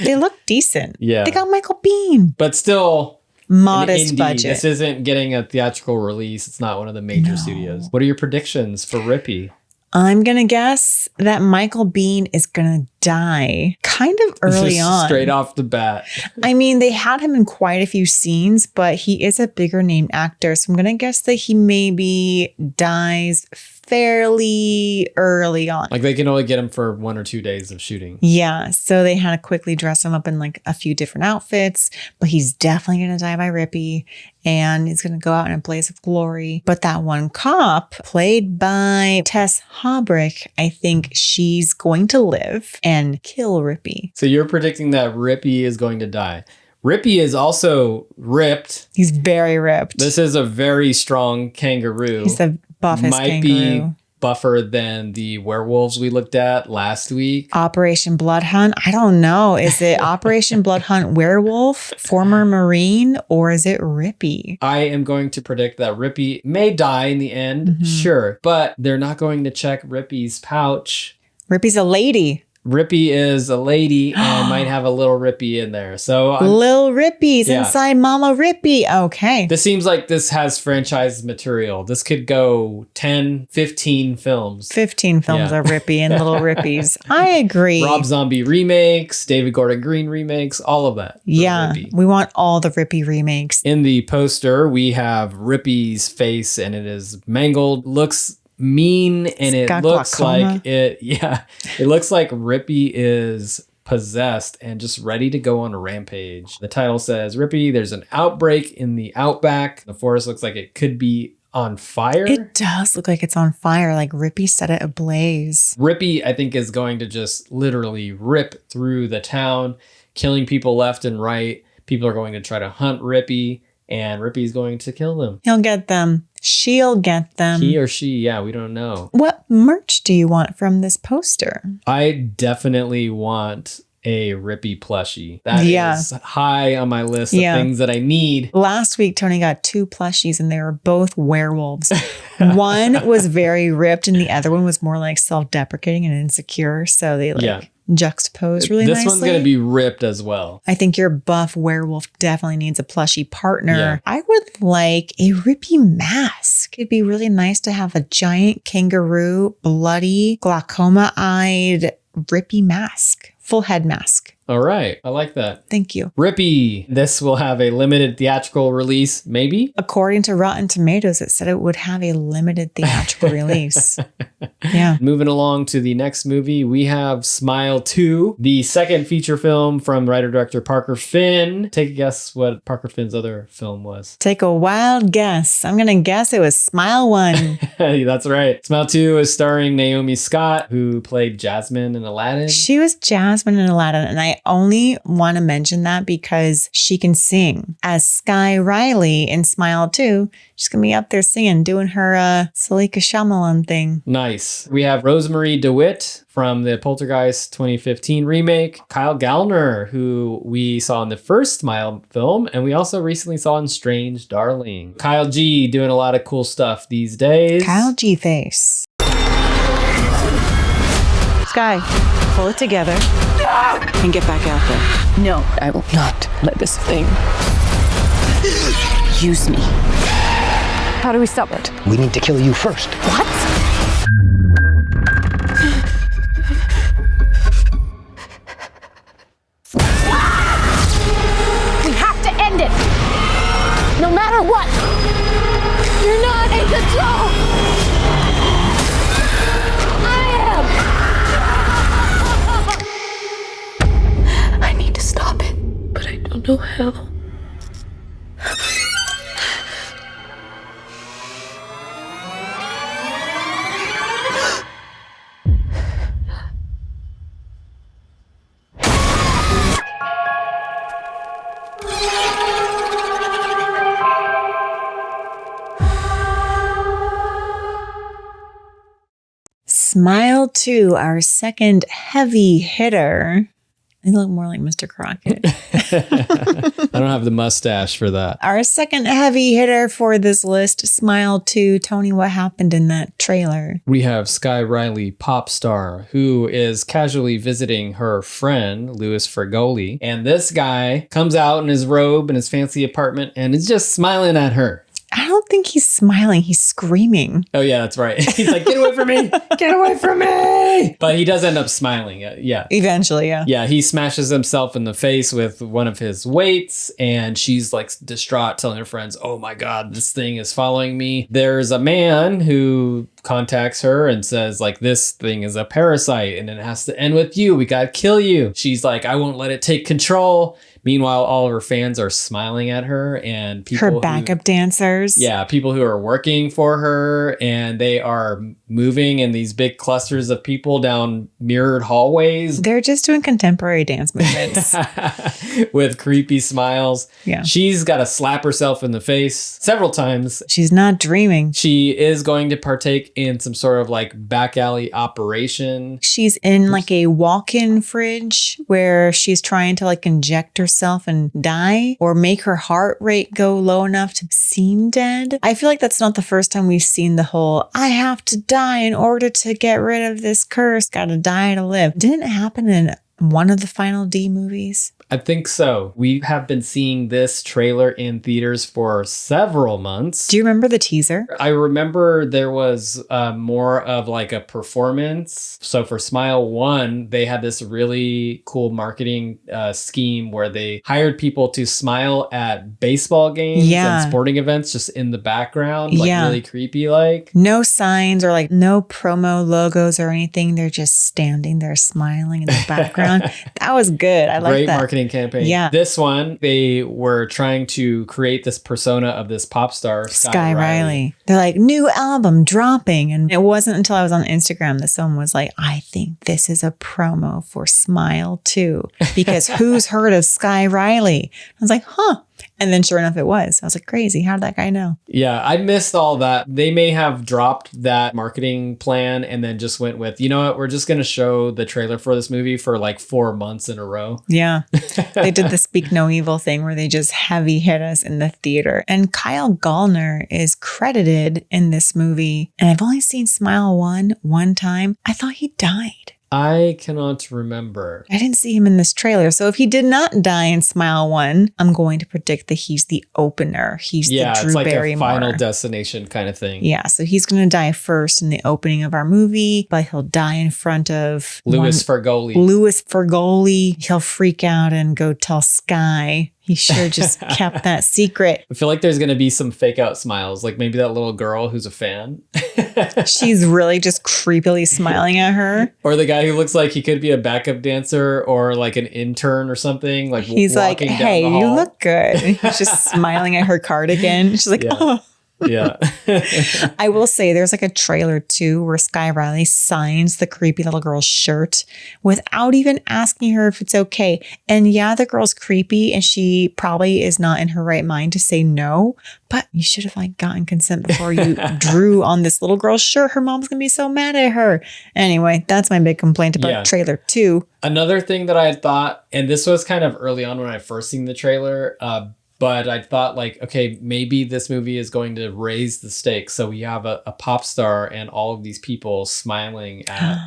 They look decent. Yeah. They got Michael Biehn. But still modest indie. Budget. This isn't getting a theatrical release. It's not one of the major studios. What are your predictions for Rippy? I'm going to guess that Michael Biehn is going to die kind of early on. Straight off the bat. I mean, they had him in quite a few scenes, but he is a bigger named actor. So I'm going to guess that he maybe dies fairly early on. Like they can only get him for 1 or 2 days of shooting. Yeah. So they had to quickly dress him up in like a few different outfits, but he's definitely going to die by Rippy and he's going to go out in a blaze of glory. But that one cop played by Tess Hobrick, I think she's going to live and kill Rippy. So you're predicting that Rippy is going to die. Rippy is also ripped. He's very ripped. This is a very strong kangaroo. He's the buffest Might kangaroo. be buffer than the werewolves we looked at last week. Operation Blood Hunt. I don't know. Is it Operation Blood Hunt werewolf, former Marine, or is it Rippy? I am going to predict that Rippy may die in the end. Sure. But they're not going to check Rippy's pouch. Rippy's a lady. Rippy is a lady and might have a little Rippy in there. So Lil Rippy's inside Mama Rippy. Okay. This seems like this has franchise material. This could go 10, 15 films. 15 films of Rippy and Little Rippies. I agree. Rob Zombie remakes, David Gordon Green remakes, all of that. Yeah, Rippy. we want all the Rippy remakes. In the poster, we have Rippy's face and it is mangled, looks mean, and it looks glaucoma. like it looks like Rippy is possessed and just ready to go on a rampage. The title says, Rippy, there's an outbreak in the outback. The forest looks like it could be on fire. It does look like it's on fire, like Rippy set it ablaze. Rippy, I think, is going to just literally rip through the town, killing people left and right. People are going to try to hunt Rippy. and Rippy's going to kill them. He'll get them. She'll get them. He or she, yeah, we don't know. What merch do you want from this poster? I definitely want a Rippy plushie. That is high on my list of things that I need. Last week, Tony got 2 plushies and they were both werewolves. One was very ripped and the other one was more like self-deprecating and insecure. So they juxtapose really nicely. This one's going to be ripped as well. I think your buff werewolf definitely needs a plushie partner. Yeah. I would like a Rippy mask. It'd be really nice to have a giant kangaroo, bloody, glaucoma-eyed Rippy mask. Full head mask. All right. I like that. Thank you. Rippy. This will have a limited theatrical release, maybe? According to Rotten Tomatoes, it said it would have a limited theatrical release. Yeah. Moving along to the next movie, we have Smile 2, the second feature film from writer-director Parker Finn. Take a guess what Parker Finn's other film was. Take a wild guess. I'm going to guess it was Smile 1. That's right. Smile 2 is starring Naomi Scott, who played Jasmine in Aladdin. She was Jasmine in Aladdin, and I only want to mention that because she can sing. As Sky Riley in Smile 2, she's going to be up there singing, doing her Salika Shyamalan thing. Nice. We have Rosemary DeWitt from the Poltergeist 2015 remake. Kyle Gallner, who we saw in the first Smile film, and we also recently saw in Strange Darling. Kyle G doing a lot of cool stuff these days. Kyle G face. Sky, pull it together and get back out there. No, I will not let this thing use me. How do we stop it? We need to kill you first. What? We have to end it. No matter what. You're not in control. Stop it, but I don't know how. Smile 2, our second heavy hitter. They look more like Mr. Crockett. I don't have the mustache for that. Our second heavy hitter for this list, Smile 2. Tony, what happened in that trailer? We have Sky Riley, pop star, who is casually visiting her friend, Louis Fergoli. And this guy comes out in his robe in his fancy apartment and is just smiling at her. I don't think he's smiling. He's screaming. Oh, yeah, that's right. He's like, get away from me. Get away from me. But he does end up smiling. Yeah. Eventually, yeah. Yeah, he smashes himself in the face with one of his weights. And she's like distraught, telling her friends, oh my God, this thing is following me. There's a man who contacts her and says like, this thing is a parasite and it has to end with you. We got to kill you. She's like, I won't let it take control. Meanwhile, all of her fans are smiling at her and people her backup dancers. Yeah, people who are working for her, and they are moving in these big clusters of people down mirrored hallways. They're just doing contemporary dance movements. With creepy smiles. Yeah. She's got to slap herself in the face several times. She's not dreaming. She is going to partake in some sort of like back alley operation. She's in like a walk-in fridge where she's trying to like inject herself and die or make her heart rate go low enough to seem dead. I feel like that's not the first time we've seen the whole, I have to die in order to get rid of this curse. Gotta die to live. Didn't it happen in one of the Final D movies? I think so. We have been seeing this trailer in theaters for several months. Do you remember the teaser? I remember there was more of like a performance. So for Smile 1, they had this really cool marketing scheme where they hired people to smile at baseball games and sporting events just in the background, like really creepy like. No signs or like no promo logos or anything. They're just standing there smiling in the background. That was good. I like that. Great marketing campaign. Yeah. This one, they were trying to create this persona of this pop star, Sky Riley. They're like, new album dropping. And it wasn't until I was on Instagram that someone was like, I think this is a promo for Smile 2. Because who's heard of Sky Riley? I was like, huh. And then sure enough, it was. I was like, crazy. How did that guy know? Yeah, I missed all that. They may have dropped that marketing plan and then just went with, you know what, we're just going to show the trailer for this movie for like 4 months in a row. Yeah. They did the Speak No Evil thing where they just heavy hit us in the theater. And Kyle Gallner is credited in this movie. And I've only seen Smile one time. I thought he died. I cannot remember. I didn't see him in this trailer. So if he did not die in Smile 1, I'm going to predict that he's the opener. He's the Drew it's like Barrymore. a Final Destination kind of thing. Yeah, so he's going to die first in the opening of our movie, but he'll die in front of Louis Fergoli. Louis Fergoli. He'll freak out and go tell Sky. He sure just kept that secret. I feel like there's going to be some fake out smiles, like maybe that little girl who's a fan. She's really just creepily smiling at her. Or the guy who looks like he could be a backup dancer or like an intern or something. Like he's like, hey, you look good. And he's just smiling at her cardigan. She's like, oh. Yeah. I will say there's like a trailer too where Sky Riley signs the creepy little girl's shirt without even asking her if it's okay. And yeah, the girl's creepy and she probably is not in her right mind to say no, but you should have like gotten consent before you drew on this little girl's shirt. Her mom's gonna be so mad at her. Anyway, that's my big complaint about trailer 2. Another thing that I had thought, and this was kind of early on when I first seen the trailer, but I thought like, okay, maybe this movie is going to raise the stakes. So we have a pop star and all of these people smiling at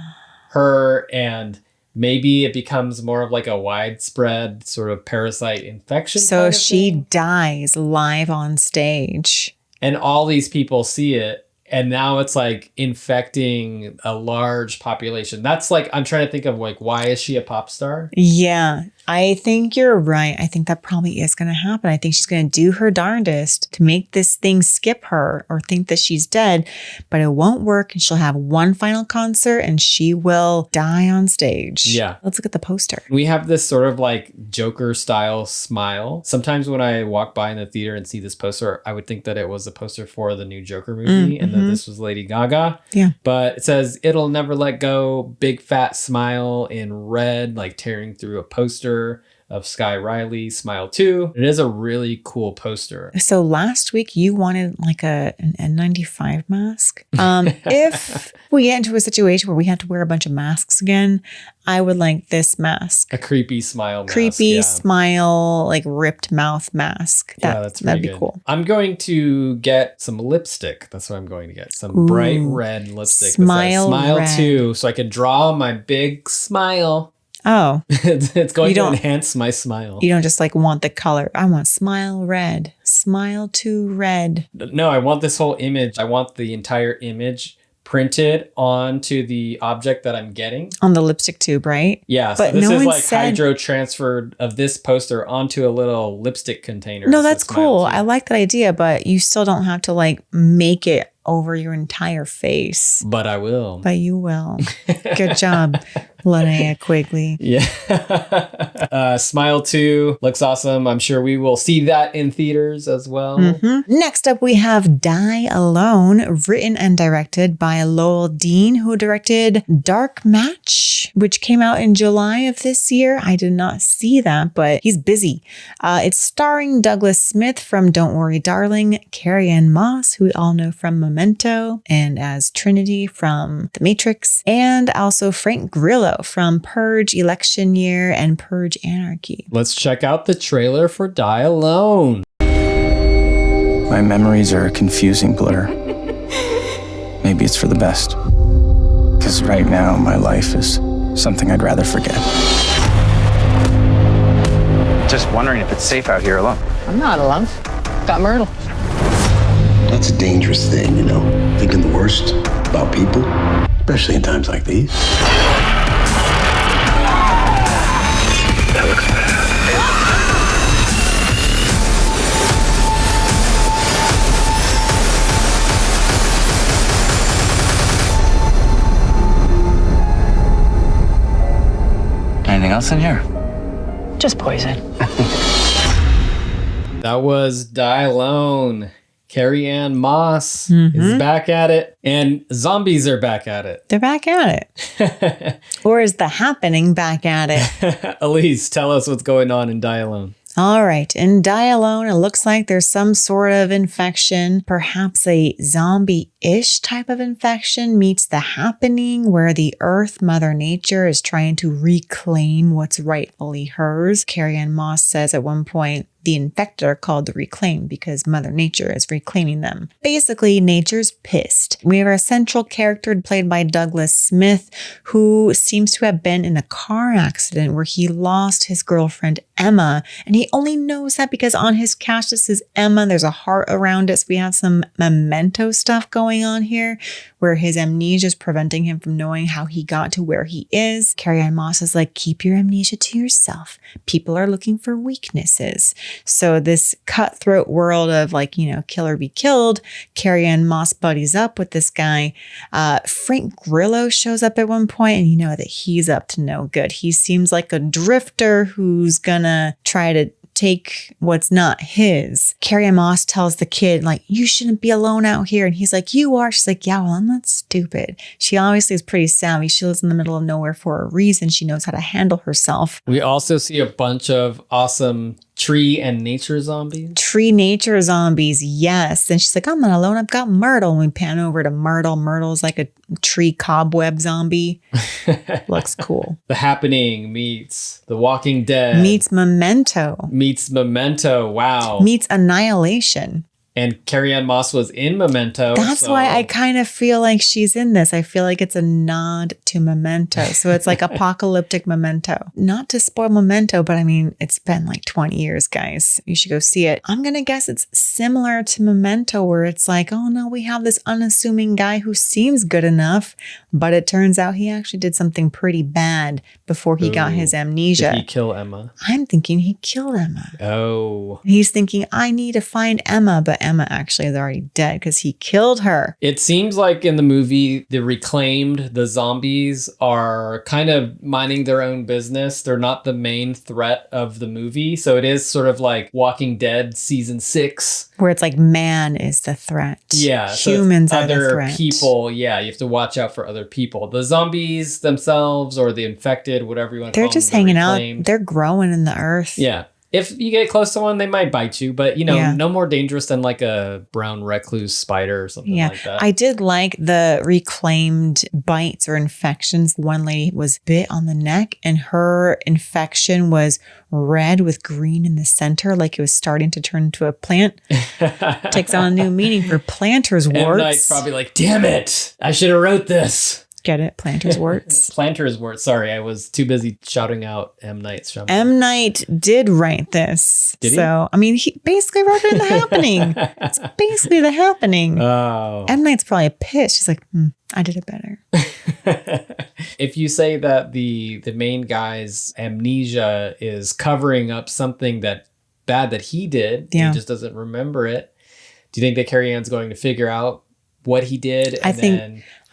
her, and maybe it becomes more of like a widespread sort of parasite infection. So she dies live on stage. And all these people see it. And now it's like infecting a large population. That's like, I'm trying to think of like, why is she a pop star? Yeah, I think you're right. I think that probably is going to happen. I think she's going to do her darndest to make this thing skip her or think that she's dead, but it won't work. And she'll have one final concert and she will die on stage. Yeah. Let's look at the poster. We have this sort of like Joker style smile. Sometimes when I walk by in the theater and see this poster, I would think that it was a poster for the new Joker movie and that this was Lady Gaga. Yeah. But it says, "It'll never let go," big fat smile in red, like tearing through a poster of Sky Riley, Smile 2. It is a really cool poster. So last week you wanted like an N95 mask. If we get into a situation where we have to wear a bunch of masks again, I would like this mask. A creepy smile mask. Creepy smile, like ripped mouth mask. That'd be cool. I'm going to get some lipstick. That's what I'm going to get. Some bright red lipstick. Smile red. 2, so I can draw my big smile. Oh. It's going to enhance my smile. You don't just like want the color. I want Smile red. Smile 2 red. No, I want this whole image. I want the entire image printed onto the object that I'm getting. On the lipstick tube, right? Yeah. But So this is like said... hydro transferred of this poster onto a little lipstick container. No, that's cool. I like that idea, but you still don't have to like make it over your entire face. But I will. But you will. Good job, Linnea Quigley. Yeah. Smile 2 looks awesome. I'm sure we will see that in theaters as well. Next up, we have Die Alone, written and directed by Lowell Dean, who directed Dark Match, which came out in July of this year. I did not see that, but he's busy. It's starring Douglas Smith from Don't Worry, Darling, Carrie-Anne Moss, who we all know from Memento, and as Trinity from The Matrix, and also Frank Grillo from Purge Election Year and Purge Anarchy. Let's check out the trailer for Die Alone. My memories are a confusing blur. Maybe it's for the best. Because right now, my life is something I'd rather forget. Just wondering if it's safe out here alone. I'm not alone. Got Myrtle. That's a dangerous thing, you know. Thinking the worst about people, especially in times like these. That looks bad. Anything else in here? Just poison. That was Die Alone. Carrie-Anne Moss is back at it, and zombies are back at it. They're back at it. Or is The Happening back at it? Aleece, tell us what's going on in Die Alone. All right. In Die Alone, it looks like there's some sort of infection, perhaps a zombie-ish type of infection meets The Happening, where the Earth, Mother Nature, is trying to reclaim what's rightfully hers. Carrie-Anne Moss says at one point, the infected are called the reclaimed because Mother Nature is reclaiming them. Basically, nature's pissed. We have our central character played by Douglas Smith, who seems to have been in a car accident where he lost his girlfriend, Emma, and he only knows that because on his couch this is Emma. There's a heart around it, so we have some memento stuff going on here where his amnesia is preventing him from knowing how he got to where he is. Carrie-Anne Moss is like, keep your amnesia to yourself. People are looking for weaknesses. So this cutthroat world of like, kill or be killed, Carrie-Anne Moss buddies up with this guy. Frank Grillo shows up at one point, and you know that he's up to no good. He seems like a drifter who's gonna try to take what's not his. Carrie-Anne Moss tells the kid, like, you shouldn't be alone out here. And he's like, you are. She's like, yeah, well, I'm not stupid. She obviously is pretty savvy. She lives in the middle of nowhere for a reason. She knows how to handle herself. We also see a bunch of awesome tree and nature zombies. Tree nature zombies, yes. And she's like, I'm not alone. I've got Myrtle. And we pan over to Myrtle. Myrtle's like a tree cobweb zombie. Looks cool. The Happening meets The Walking Dead. Meets Memento. Wow. Meets Annihilation. And Carrie-Anne Moss was in Memento. That's why I kind of feel like she's in this. I feel like it's a nod to Memento. So it's like apocalyptic Memento. Not to spoil Memento, but I mean, it's been like 20 years, guys. You should go see it. I'm going to guess it's similar to Memento, where it's like, oh no, we have this unassuming guy who seems good enough, but it turns out he actually did something pretty bad before he got his amnesia. Did he kill Emma? I'm thinking he killed Emma. Oh. He's thinking, I need to find Emma, but Emma actually is already dead because he killed her. It seems like in the movie, the reclaimed, the zombies are kind of minding their own business. They're not the main threat of the movie. So it is sort of like Walking Dead season 6. Where it's like man is the threat. Yeah. Humans so are the threat. Other people, yeah, you have to watch out for other people. The zombies themselves or the infected, whatever you want to call them. They're just hanging out. They're growing in the earth. Yeah. If you get close to one, they might bite you, but no more dangerous than like a brown recluse spider or something like that. I did like the reclaimed bites or infections. One lady was bit on the neck and her infection was red with green in the center, like it was starting to turn into a plant. Takes on a new meaning for planter's warts. M. Night's probably like, damn it, I should have wrote this. Get it? Planter's warts. Planter's warts. Sorry, I was too busy shouting out M. Night's Shyamalan. M. Night did write this. Did he? So, I mean, he basically wrote it in The Happening. It's basically The Happening. Oh. M. Night's probably pissed. She's like, I did it better. If you say that the main guy's amnesia is covering up something bad that he did, he just doesn't remember it, do you think that Carrie-Anne's going to figure out what he did?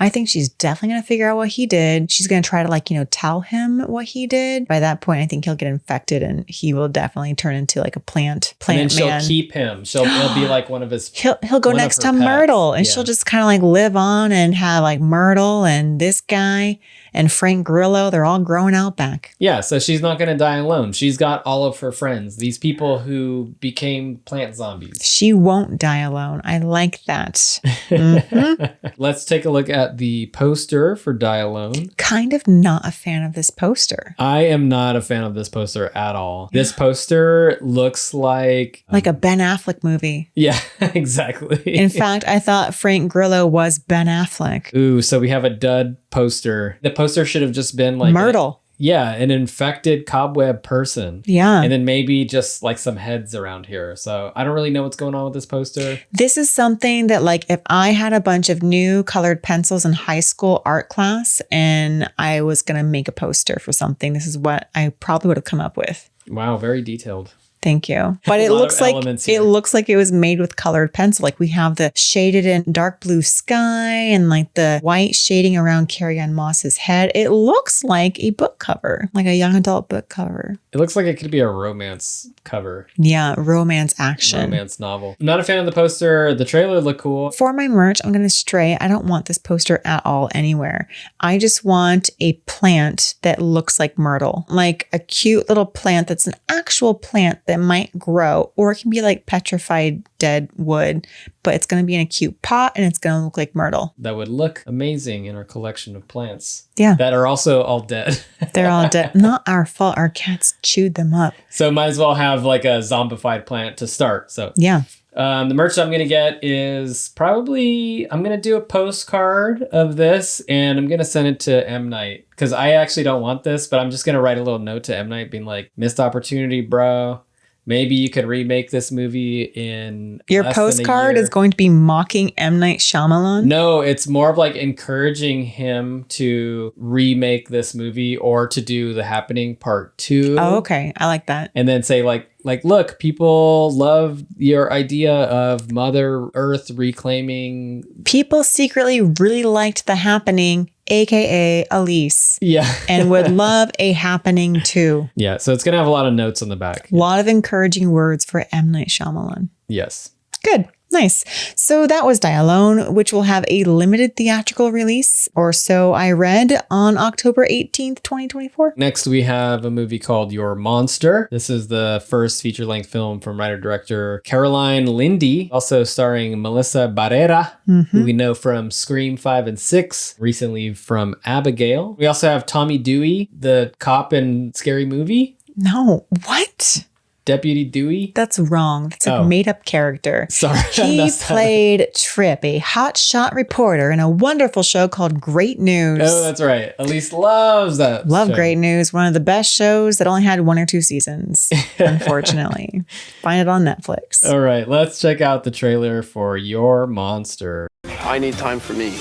I think she's definitely going to figure out what he did. She's going to try to tell him what he did. By that point, I think he'll get infected and he will definitely turn into like a plant man. And then she'll keep him. He'll be like one of his He'll go next to Myrtle and she'll just kind of like live on and have like Myrtle and this guy and Frank Grillo. They're all growing out back. Yeah, so she's not going to die alone. She's got all of her friends, these people who became plant zombies. She won't die alone. I like that. Mm-hmm. Let's take a look at the poster for Die Alone. Kind of not a fan of this poster. I am not a fan of this poster at all. This poster looks like a Ben Affleck movie. Yeah, exactly. In fact, I thought Frank Grillo was Ben Affleck. Ooh, so we have a dud poster. The poster should have just been like Myrtle. An infected cobweb person. Yeah. And then maybe just like some heads around here. So I don't really know what's going on with this poster. This is something that if I had a bunch of new colored pencils in high school art class and I was going to make a poster for something, this is what I probably would have come up with. Wow, very detailed. Thank you. But it looks like it was made with colored pencil. Like we have the shaded in dark blue sky and like the white shading around Carrie-Anne Moss's head. It looks like a book cover, like a young adult book cover. It looks like it could be a romance cover. Yeah, romance action. Romance novel. I'm not a fan of the poster. The trailer looked cool. For my merch, I'm going to stray. I don't want this poster at all anywhere. I just want a plant that looks like Myrtle. Like a cute little plant that's an actual plant that might grow, or it can be like petrified dead wood, but it's going to be in a cute pot and it's going to look like myrtle. That would look amazing in our collection of plants. Yeah. That are also all dead. They're all dead. Not our fault. Our cats chewed them up. So might as well have like a zombified plant to start. So yeah. The merch I'm going to get is probably, I'm going to do a postcard of this and I'm going to send it to M. Night because I actually don't want this, but I'm just going to write a little note to M. Night being like, missed opportunity, bro. Maybe you could remake this movie in Your less than a postcard year. is going to be mocking M. Night Shyamalan? No, it's more of like encouraging him to remake this movie or to do The Happening Part 2. Oh, okay. I like that. And then say like, look, people love your idea of Mother Earth reclaiming. People secretly really liked The Happening, aka Aleece. Yeah. And would love a Happening too. Yeah. So it's going to have a lot of notes on the back. A lot of encouraging words for M. Night Shyamalan. Yes. Good. Nice. So that was Die Alone, which will have a limited theatrical release, or so I read, on October 18th, 2024. Next, we have a movie called Your Monster. This is the first feature-length film from writer-director Caroline Lindy, also starring Melissa Barrera, who we know from Scream 5 and 6, recently from Abigail. We also have Tommy Dewey, the cop in Scary Movie. No. What? Deputy Dewey? That's wrong. That's a made-up character. Sorry. He played Trip, a hotshot reporter in a wonderful show called Great News. Oh, that's right. Elise loves that Love show. Great News. One of the best shows that only had 1 or 2 seasons, unfortunately. Find it on Netflix. All right, let's check out the trailer for Your Monster. I need time for me.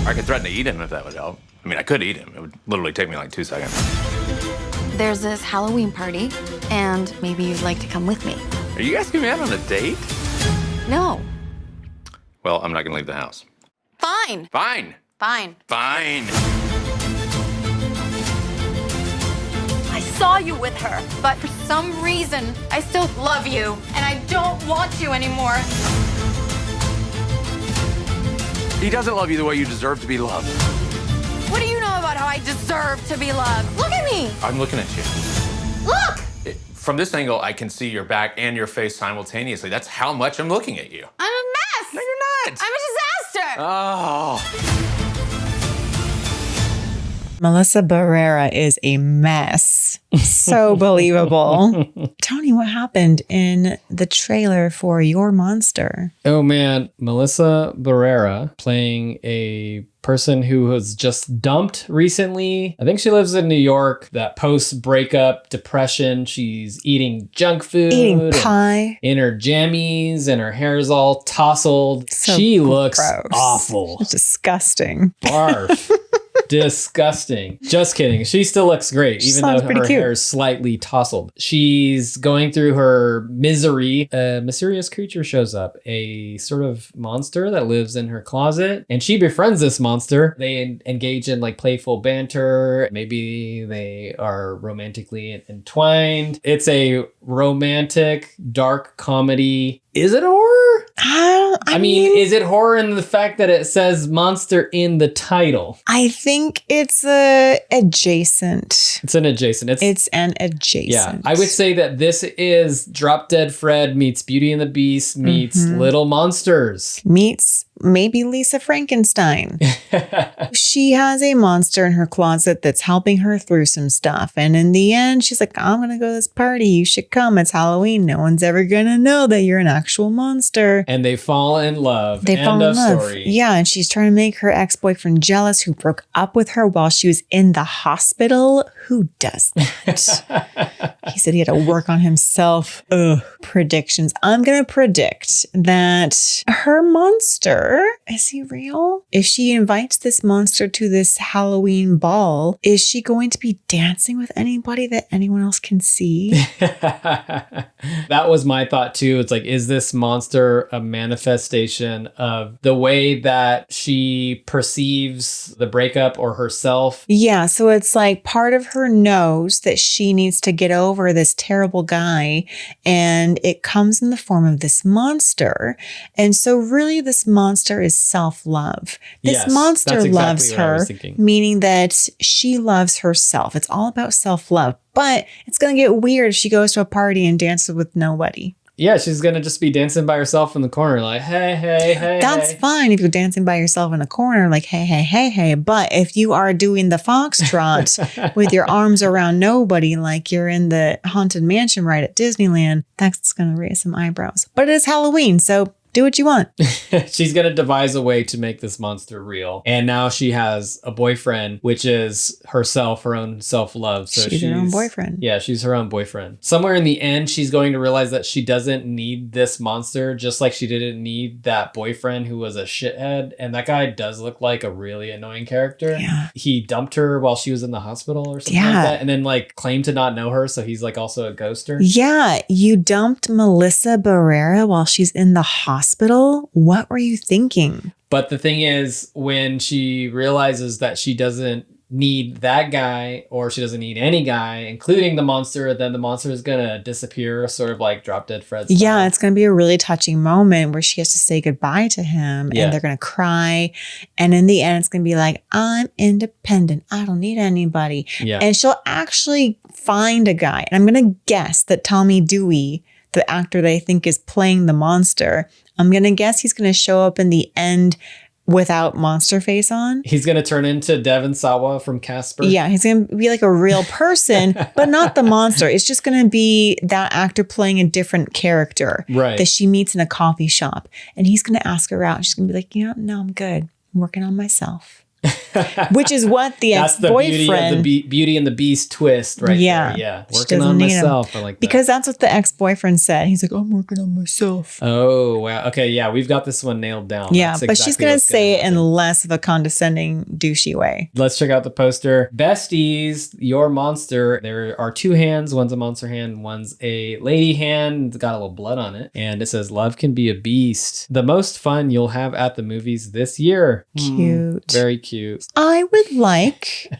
I could threaten to eat him if that would help. I mean, I could eat him. It would literally take me like 2 seconds. There's this Halloween party, and maybe you'd like to come with me. Are you asking me out on a date? No. Well, I'm not gonna leave the house. Fine. Fine. Fine. Fine. I saw you with her, but for some reason, I still love you, and I don't want you anymore. He doesn't love you the way you deserve to be loved. What do you know about how I deserve to be loved? Look at me. I'm looking at you. Look. From this angle, I can see your back and your face simultaneously. That's how much I'm looking at you. I'm a mess. No, you're not. I'm a disaster. Oh. Melissa Barrera is a mess. So believable. Tony, what happened in the trailer for Your Monster? Oh man, Melissa Barrera playing a person who was just dumped recently. I think she lives in New York. That post-breakup depression. She's eating junk food. Eating pie. In her jammies and her hair's all tousled. So she looks gross. awful. It's disgusting. Barf. Disgusting. Just kidding. She still looks great, even though her hair is slightly tousled. She's going through her misery. A mysterious creature shows up, a sort of monster that lives in her closet, and she befriends this monster. They engage in like playful banter. Maybe they are romantically entwined. It's a romantic, dark comedy. Is it horror? I mean, is it horror in the fact that it says monster in the title? I think it's adjacent. It's an adjacent. It's an adjacent. Yeah, I would say that this is Drop Dead Fred meets Beauty and the Beast meets Little Monsters. Meets maybe Lisa Frankenstein. She has a monster in her closet that's helping her through some stuff. And in the end, she's like, I'm going to go to this party. You should come. It's Halloween. No one's ever going to know that you're an actual monster. And they fall in love. They fall in love. Story. Yeah. And she's trying to make her ex-boyfriend jealous, who broke up with her while she was in the hospital. Who does that? He said he had to work on himself. Ugh. Predictions. I'm going to predict that her monster, is he real? If she invites this monster to this Halloween ball, is she going to be dancing with anybody that anyone else can see? That was my thought too. It's like, is this monster a manifestation of the way that she perceives the breakup or herself? Yeah. So it's like part of her knows that she needs to get over this terrible guy, and it comes in the form of this monster. And so really this monster is self-love. This monster loves her, meaning that she loves herself. It's all about self-love. But it's going to get weird if she goes to a party and dances with nobody. Yeah, she's going to just be dancing by herself in the corner like, hey, hey, hey. That's fine if you're dancing by yourself in a corner like, hey, hey, hey, hey. But if you are doing the foxtrot with your arms around nobody like you're in the Haunted Mansion ride at Disneyland, that's going to raise some eyebrows. But it is Halloween, so do what you want. She's going to devise a way to make this monster real. And now she has a boyfriend, which is herself, her own self-love. So she's her own boyfriend. Yeah, she's her own boyfriend. Somewhere in the end, she's going to realize that she doesn't need this monster, just like she didn't need that boyfriend who was a shithead. And that guy does look like a really annoying character. Yeah. He dumped her while she was in the hospital or something like that. And then like claimed to not know her. So he's like also a ghoster. Yeah. You dumped Melissa Barrera while she's in the hospital. What were you thinking? But the thing is, when she realizes that she doesn't need that guy or she doesn't need any guy, including the monster, then the monster is going to disappear, sort of like Drop Dead Fred style. Yeah, it's going to be a really touching moment where she has to say goodbye to him and they're going to cry. And in the end, it's going to be like, I'm independent. I don't need anybody. Yeah. And she'll actually find a guy. And I'm going to guess that Tommy Dewey, the actor that I think is playing the monster, I'm going to guess he's going to show up in the end without monster face on. He's going to turn into Devon Sawa from Casper. Yeah, he's going to be like a real person, but not the monster. It's just going to be that actor playing a different character that she meets in a coffee shop. And he's going to ask her out. She's going to be like, no, I'm good. I'm working on myself. Which is what the ex-boyfriend... That's the Beauty and the Beast twist right there. Yeah. Working on myself. I like that. Because that's what the ex-boyfriend said. He's like, I'm working on myself. Oh, wow. Okay, yeah. We've got this one nailed down. Yeah, That's but exactly she's going to say it in less of a condescending, douchey way. Let's check out the poster. Besties, your monster. There are two hands. One's a monster hand. One's a lady hand. It's got a little blood on it. And it says, love can be a beast. The most fun you'll have at the movies this year. Cute. Very cute. I would like...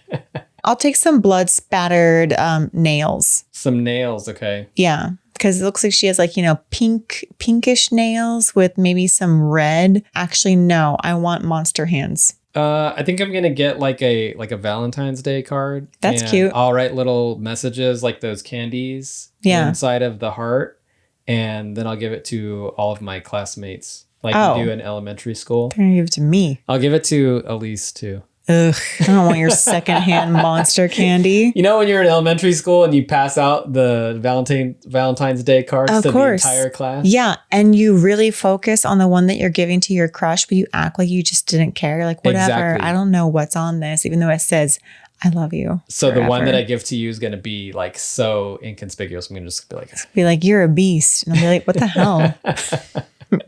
I'll take some blood spattered nails. Some nails, okay. Yeah. Because it looks like she has like, pinkish nails with maybe some red. Actually, no, I want monster hands. I think I'm gonna get like a Valentine's Day card. That's cute. I'll write little messages like those candies inside of the heart, and then I'll give it to all of my classmates, like you do in elementary school. They're gonna give it to me. I'll give it to Aleece too. Ugh, I don't want your secondhand monster candy. You know when you're in elementary school and you pass out the Valentine's Day cards to the entire class? Yeah, and you really focus on the one that you're giving to your crush, but you act like you just didn't care. Like, whatever, Exactly. I don't know what's on this, even though it says, I love you. So forever. the one that I give to you is going to be like so inconspicuous. I'm going to just be like, you're a beast. And I'll be like, what the hell?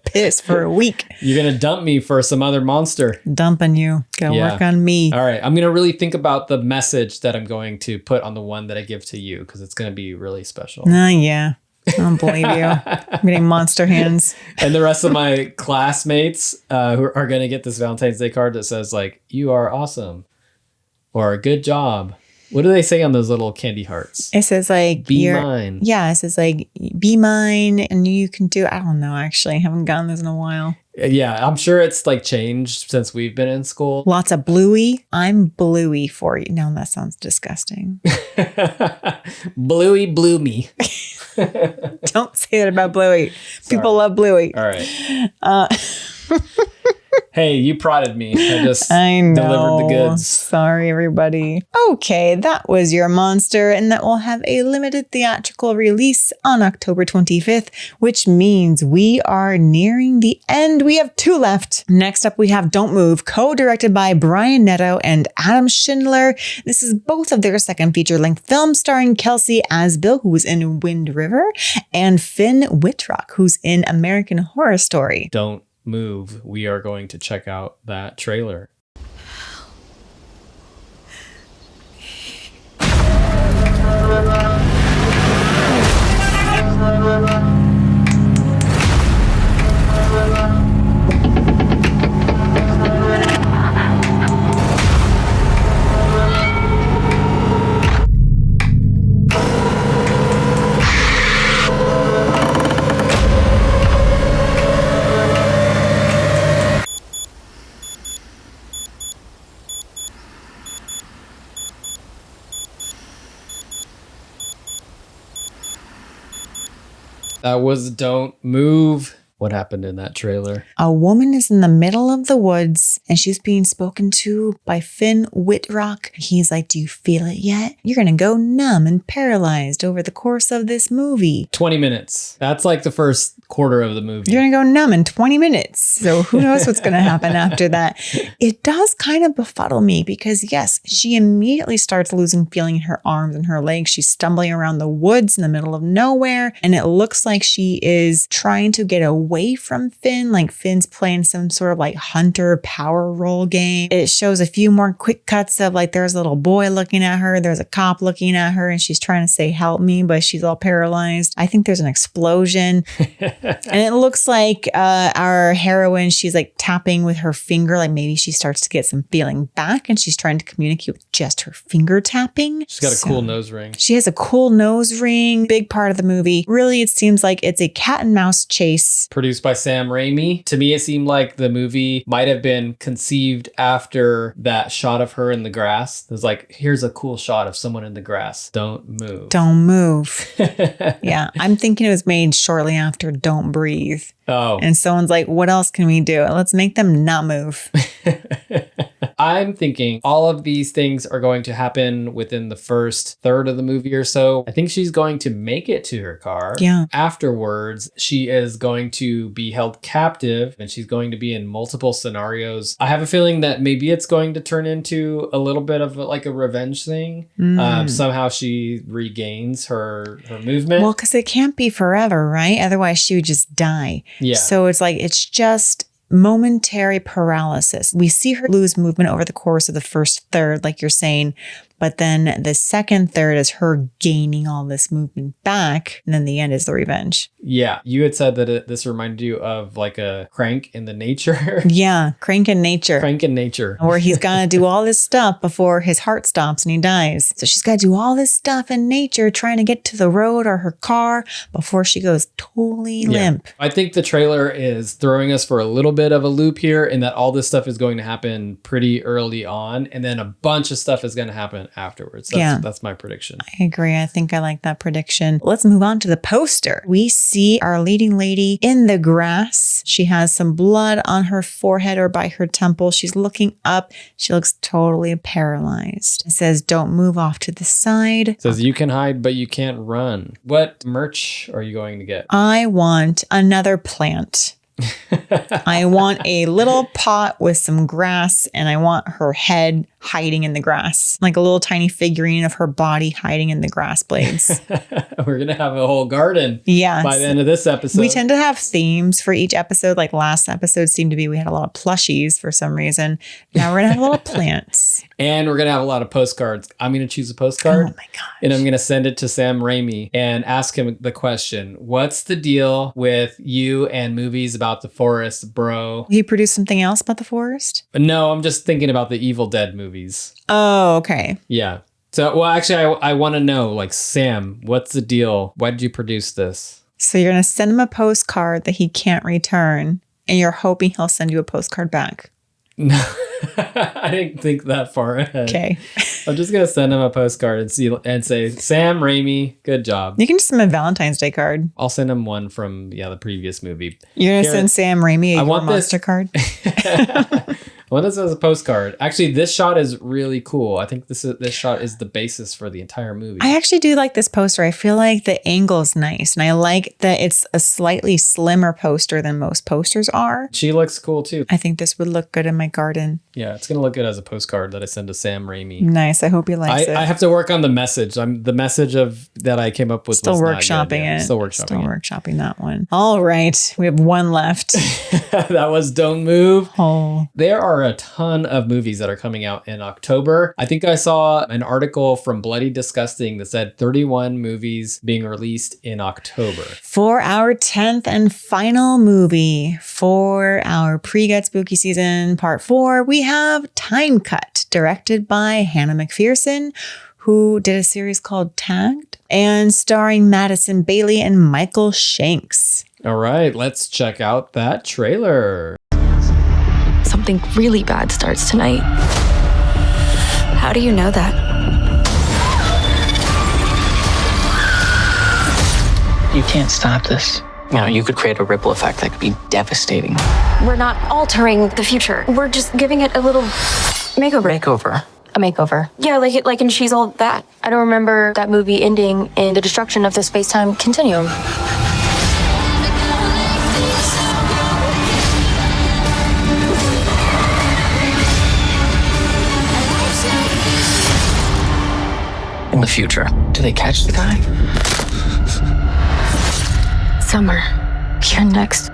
Pissed for a week. You're going to dump me for some other monster. Dumping you. Gotta work on me. All right. I'm going to really think about the message that I'm going to put on the one that I give to you because it's going to be really special. Yeah. I don't believe you. I'm getting monster hands. And the rest of my classmates who are going to get this Valentine's Day card that says like, you are awesome or good job. What do they say on those little candy hearts? It says like, be mine. Yeah, it says like, be mine and you can do it. I don't know, actually. I haven't gotten this in a while. Yeah, I'm sure it's like changed since we've been in school. Lots of bluey. I'm bluey for you. No, that sounds disgusting. Bluey blew me. Don't say that about Bluey. People love Bluey. All right. Hey, you prodded me. I know. Delivered the goods. Sorry, everybody. Okay, that was your monster, and that will have a limited theatrical release on October 25th, which means we are nearing the end. We have 2 left. Next up, we have Don't Move, co-directed by Brian Netto and Adam Schindler. This is both of their second feature-length films, starring Kelsey Asbill, who was in Wind River, and Finn Wittrock, who's in American Horror Story. Don't Move. We are going to check out that trailer. That was Don't Move. What happened in that trailer? A woman is in the middle of the woods and she's being spoken to by Finn Wittrock. He's like, do you feel it yet? You're going to go numb and paralyzed over the course of this movie. 20 minutes. That's like the first quarter of the movie. You're going to go numb in 20 minutes. So who knows what's going to happen after that. It does kind of befuddle me because yes, she immediately starts losing feeling in her arms and her legs. She's stumbling around the woods in the middle of nowhere. And it looks like she is trying to get away from Finn, like Finn's playing some sort of like hunter power role game. It shows a few more quick cuts of like there's a little boy looking at her, there's a cop looking at her, and she's trying to say help me, but she's all paralyzed. I think there's an explosion. And it looks like our heroine, she's like tapping with her finger, like maybe she starts to get some feeling back and she's trying to communicate with just her finger tapping. She's got a cool nose ring. She has a cool nose ring. Big part of the movie. Really, it seems like it's a cat and mouse chase. Produced by Sam Raimi. To me, it seemed like the movie might have been conceived after that shot of her in the grass. It was like, here's a cool shot of someone in the grass. Don't move. Don't move. Yeah, I'm thinking it was made shortly after Don't Breathe. Oh. And someone's like, what else can we do? Let's make them not move. I'm thinking all of these things are going to happen within the first third of the movie or so. I think she's going to make it to her car. Yeah. Afterwards, she is going to be held captive and she's going to be in multiple scenarios. I have a feeling that maybe it's going to turn into a little bit of like a revenge thing. Somehow she regains her movement. Well, because it can't be forever, right? Otherwise, she would just die. Yeah. So it's like, it's just momentary paralysis. We see her lose movement over the course of the first third, like you're saying, but then the second third is her gaining all this movement back, and then the end is the revenge. Yeah, you had said that this reminded you of like a Crank in the Nature. Yeah, Crank in Nature. Crank in Nature. Where he's got to do all this stuff before his heart stops and he dies. So she's got to do all this stuff in nature trying to get to the road or her car before she goes totally limp. I think the trailer is throwing us for a little bit of a loop here in that all this stuff is going to happen pretty early on and then a bunch of stuff is going to happen afterwards. That's my prediction. I agree. I think I like that prediction. Let's move on to the poster. We see our leading lady in the grass. She has some blood on her forehead or by her temple. She's looking up. She looks totally paralyzed. It says, don't move off to the side. It says you can hide, but you can't run. What merch are you going to get? I want another plant. I want a little pot with some grass and I want her head hiding in the grass, like a little tiny figurine of her body hiding in the grass blades. We're going to have a whole garden by the end of this episode. We tend to have themes for each episode. Like last episode seemed to be we had a lot of plushies for some reason. Now we're going to have a lot of plants. And we're going to have a lot of postcards. I'm going to choose a postcard. Oh my gosh. And I'm going to send it to Sam Raimi and ask him the question, what's the deal with you and movies about the forest, bro? He produced something else about the forest? No, I'm just thinking about the Evil Dead movies. Oh, okay. Yeah. So, well, actually, I want to know, like, Sam, what's the deal? Why did you produce this? So you're going to send him a postcard that he can't return, and you're hoping he'll send you a postcard back. No, I didn't think that far ahead. Okay. I'm just going to send him a postcard and say, Sam Raimi, good job. You can just send him a Valentine's Day card. I'll send him one from, the previous movie. You're going to send Sam Raimi a Monster card? I want this as a postcard. Actually, this shot is really cool. I think this shot is the basis for the entire movie. I actually do like this poster. I feel like the angle is nice. And I like that it's a slightly slimmer poster than most posters are. She looks cool too. I think this would look good in my garden. Yeah, it's going to look good as a postcard that I send to Sam Raimi. Nice. I hope he likes it. I have to work on the message. The message that I came up with. Still workshopping it. Still workshopping that one. All right. We have one left. That was Don't Move. Oh. There are a ton of movies that are coming out in October. I think I saw an article from Bloody Disgusting that said 31 movies being released in October. For our 10th and final movie for our pre-gut spooky season part 4, we have Time Cut, directed by Hannah McPherson, who did a series called Tagged, and starring Madison Bailey and Michael Shanks. All right, let's check out that trailer. Something really bad starts tonight. How do you know that? You can't stop this. You know, you could create a ripple effect that could be devastating. We're not altering the future. We're just giving it a little makeover. Makeover? A makeover. Yeah, like in She's All That. I don't remember that movie ending in the destruction of the space-time continuum. In the future, do they catch the guy? Summer. You're next.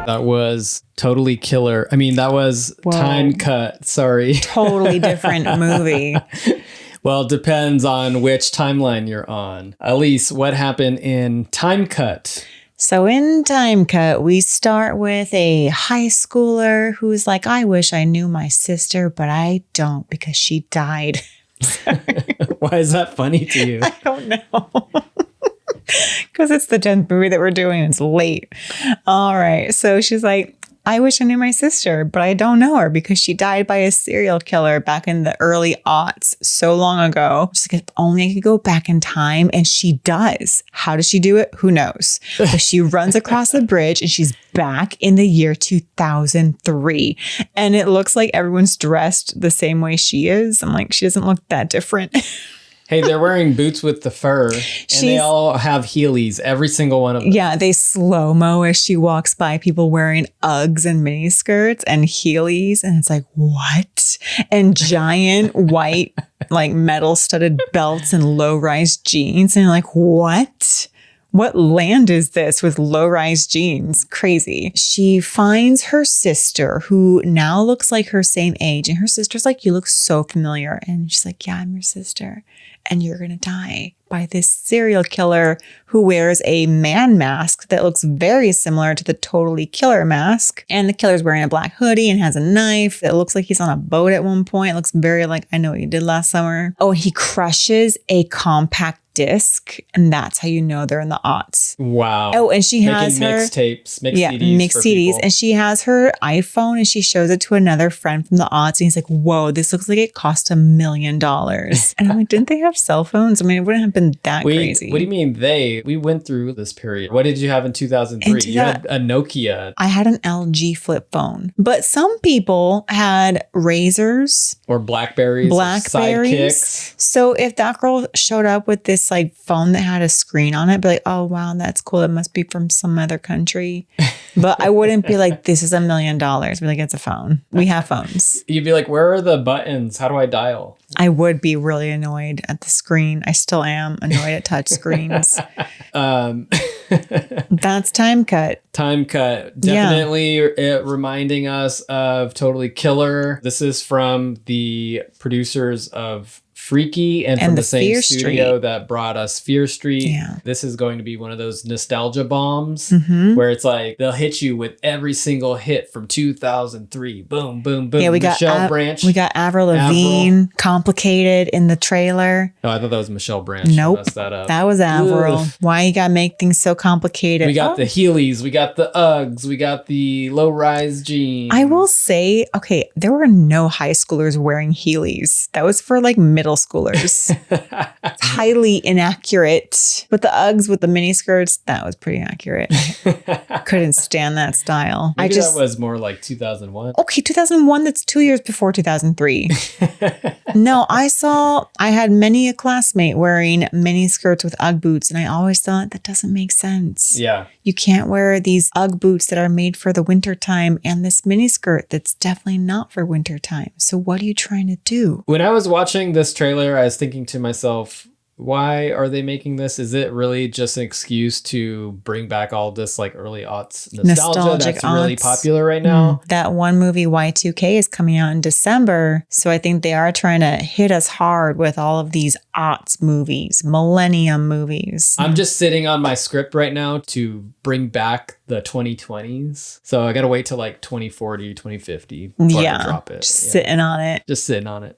That was Totally Killer. I mean, that was Time Cut. Sorry. Totally different movie. Well, it depends on which timeline you're on. Aleece, what happened in Time Cut? So in Time Cut, we start with a high schooler who's like, I wish I knew my sister, but I don't because she died. Why is that funny to you? I don't know. Because it's the 10th movie that we're doing. It's late. All right. So she's like, I wish I knew my sister, but I don't know her because she died by a serial killer back in the early aughts so long ago. She's like, if only I could go back in time. And she does. How does she do it? Who knows? But she runs across the bridge and she's back in the year 2003. And it looks like everyone's dressed the same way she is. I'm like, she doesn't look that different. Hey, they're wearing boots with the fur, and they all have Heelys, every single one of them. Yeah, they slow-mo as she walks by people wearing Uggs and miniskirts and Heelys, and it's like, what? And giant white, like metal-studded belts and low-rise jeans, and you're like, what? What land is this with low-rise jeans? Crazy. She finds her sister, who now looks like her same age. And her sister's like, you look so familiar. And she's like, yeah, I'm your sister. And you're going to die by this serial killer who wears a man mask that looks very similar to the Totally Killer mask. And the killer's wearing a black hoodie and has a knife. It looks like he's on a boat at one point. It looks very like, I know what you did last summer. Oh, he crushes a compact disc, and that's how you know they're in the aughts. Wow. Oh, and she has her mixtapes, mixed CDs. Mixed CDs. People. And she has her iPhone and she shows it to another friend from the aughts. And he's like, whoa, this looks like it cost $1 million. And I'm like, didn't they have cell phones? I mean, it wouldn't have been that crazy. What do you mean they? We went through this period. What did you have in 2003? You had a Nokia. I had an LG flip phone. But some people had Razors. Or Blackberries. Or Sidekicks. So if that girl showed up with this like phone that had a screen on it, be like, oh wow, that's cool. It must be from some other country. But I wouldn't be like, this is $1 million. Be like, it's a phone. We have phones. You'd be like, where are the buttons? How do I dial? I would be really annoyed at the screen. I still am annoyed at touch screens. That's Time Cut. Time Cut. Definitely reminding us of Totally Killer. This is from the producers of Freaky and from the same studio that brought us Fear Street. Yeah. This is going to be one of those nostalgia bombs where it's like they'll hit you with every single hit from 2003. Boom, boom, boom. Yeah, we Michelle Branch. We got Avril Lavigne, Complicated in the trailer. Oh, I thought that was Michelle Branch. Nope. Messed that up. That was Avril. Ugh. Why you gotta make things so complicated? We got the Heelys, we got the Uggs, we got the low-rise jeans. I will say, okay, there were no high schoolers wearing Heelys. That was for like middle schoolers. It's highly inaccurate. But the Uggs with the mini skirts, that was pretty accurate. Couldn't stand that style. Maybe that was more like 2001. Okay, 2001, that's 2 years before 2003. No, I had many a classmate wearing mini skirts with Ugg boots, and I always thought that doesn't make sense. Yeah. You can't wear these Ugg boots that are made for the winter time and this mini skirt that's definitely not for winter time. So what are you trying to do? When I was watching this trailer, I was thinking to myself, why are they making this? Is it really just an excuse to bring back all this like early aughts nostalgia that's really popular right now? That one movie Y2K is coming out in December. So I think they are trying to hit us hard with all of these aughts movies, millennium movies. I'm just sitting on my script right now to bring back the 2020s. So I got to wait till like 2040, 2050 before I drop it. Just sitting on it. Just sitting on it.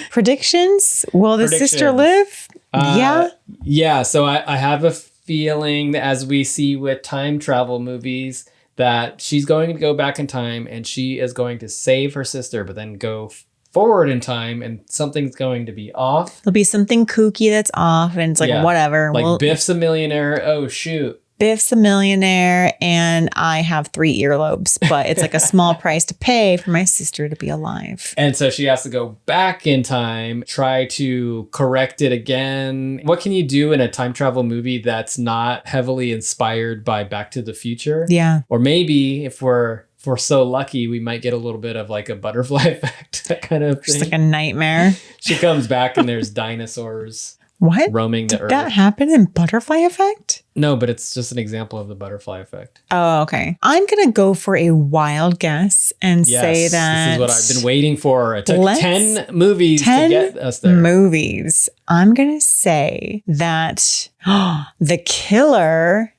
Predictions? Will the sister live? Yeah. So I have a feeling that as we see with time travel movies, that she's going to go back in time and she is going to save her sister, but then go forward in time and something's going to be off. There'll be something kooky that's off and it's like, whatever. Like Biff's a millionaire. Oh, shoot. Biff's a millionaire and I have 3 earlobes, but it's like a small price to pay for my sister to be alive. And so she has to go back in time, try to correct it again. What can you do in a time travel movie that's not heavily inspired by Back to the Future? Yeah. Or maybe if we're so lucky, we might get a little bit of like a butterfly effect, that kind of thing. Just like a nightmare. She comes back and there's dinosaurs. What? Roaming the earth. Did that happen in Butterfly Effect? No, but it's just an example of the butterfly effect. Oh, okay. I'm going to go for a wild guess and say that... This is what I've been waiting for. It took 10 movies to get us there. Movies. I'm going to say that the killer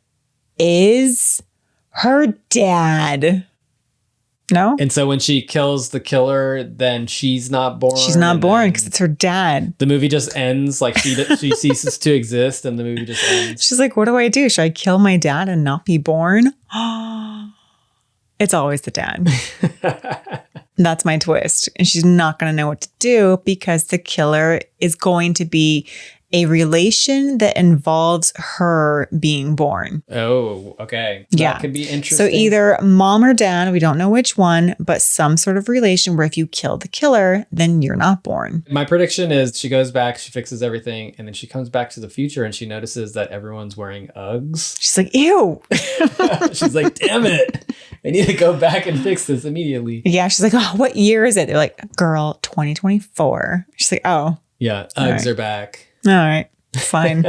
is her dad. No? And so when she kills the killer, then she's not born. She's not born because it's her dad. The movie just ends, like she ceases to exist and the movie just ends. She's like, what do I do? Should I kill my dad and not be born? It's always the dad. That's my twist. And she's not going to know what to do because the killer is going to be a relation that involves her being born. Oh, okay. That could be interesting. So either mom or dad, we don't know which one, but some sort of relation where if you kill the killer, then you're not born. My prediction is she goes back, she fixes everything, and then she comes back to the future and she notices that everyone's wearing Uggs. She's like, ew. She's like, damn it. I need to go back and fix this immediately. Yeah. She's like, oh, what year is it? They're like, girl, 2024. She's like, oh. Yeah. Uggs are back. All right, fine.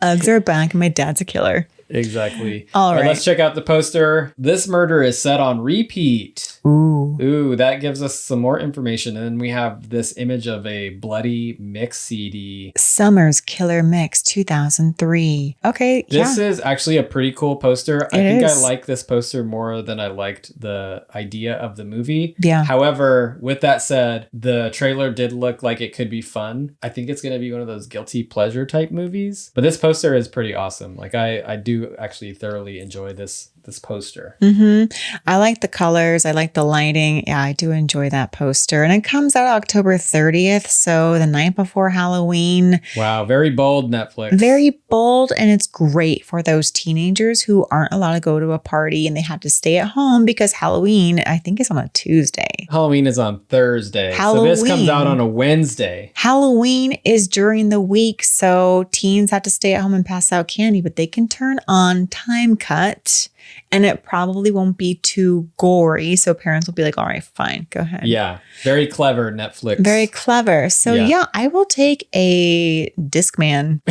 Uggs are back and my dad's a killer. Exactly. All right. Let's check out the poster. This murder is set on repeat. Ooh, that gives us some more information. And then we have this image of a bloody mix CD. Summer's Killer Mix 2003. Okay, This is actually a pretty cool poster. I think is. I like this poster more than I liked the idea of the movie. Yeah. However, with that said, the trailer did look like it could be fun. I think it's going to be one of those guilty pleasure type movies. But this poster is pretty awesome. Like I do actually thoroughly enjoy this poster. I like the colors. I like the lighting. Yeah, I do enjoy that poster. And it comes out October 30th. So the night before Halloween. Wow. Very bold, Netflix. Very bold. And it's great for those teenagers who aren't allowed to go to a party and they have to stay at home because Halloween, I think, is on a Tuesday. Halloween is on Thursday. Halloween. So this comes out on a Wednesday. Halloween is during the week. So teens have to stay at home and pass out candy, but they can turn on Time Cut. And it probably won't be too gory. So parents will be like, all right, fine, go ahead. Yeah. Very clever, Netflix. Very clever. So yeah, I will take a Discman.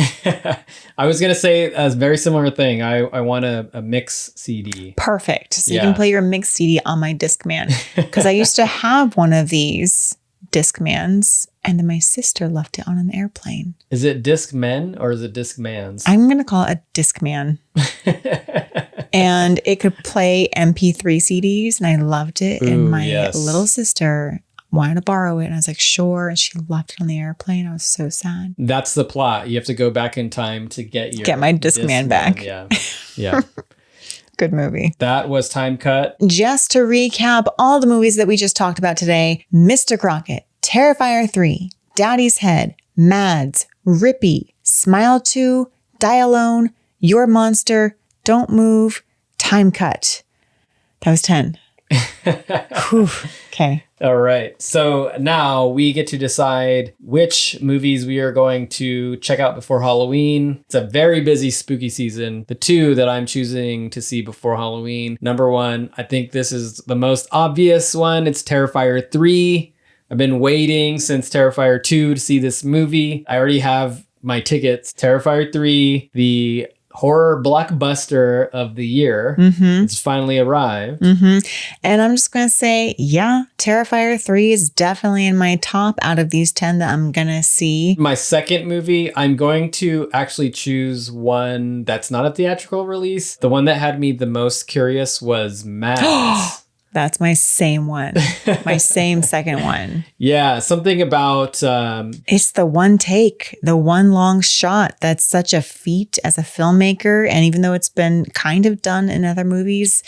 I was going to say a very similar thing. I want a mix CD. Perfect. So you can play your mix CD on my Discman. Because I used to have one of these Discmans and then my sister left it on an airplane. Is it Discmen or is it Discmans? I'm going to call it a Discman. And it could play MP3 CDs and I loved it. Ooh, and my little sister wanted to borrow it and I was like, sure. And she left it on the airplane. I was so sad. That's the plot. You have to go back in time to get my Discman back. Yeah. Yeah. Good movie. That was Time Cut. Just to recap all the movies that we just talked about today: Mr. Crockett, Terrifier 3, Daddy's Head, MadS, Rippy, Smile 2, Die Alone, Your Monster, Don't Move, Time Cut. That was 10. Whew. Okay. All right. So now we get to decide which movies we are going to check out before Halloween. It's a very busy spooky season. The two that I'm choosing to see before Halloween. Number one, I think this is the most obvious one. It's Terrifier 3. I've been waiting since Terrifier 2 to see this movie. I already have my tickets. Terrifier 3, the horror blockbuster of the year. It's finally arrived. And I'm just going to say, yeah, Terrifier 3 is definitely in my top out of these 10 that I'm going to see. My second movie, I'm going to actually choose one that's not a theatrical release. The one that had me the most curious was MadS. That's my same one. My same second one. Yeah, something about it's the one take, the one long shot. That's such a feat as a filmmaker. And even though it's been kind of done in other movies,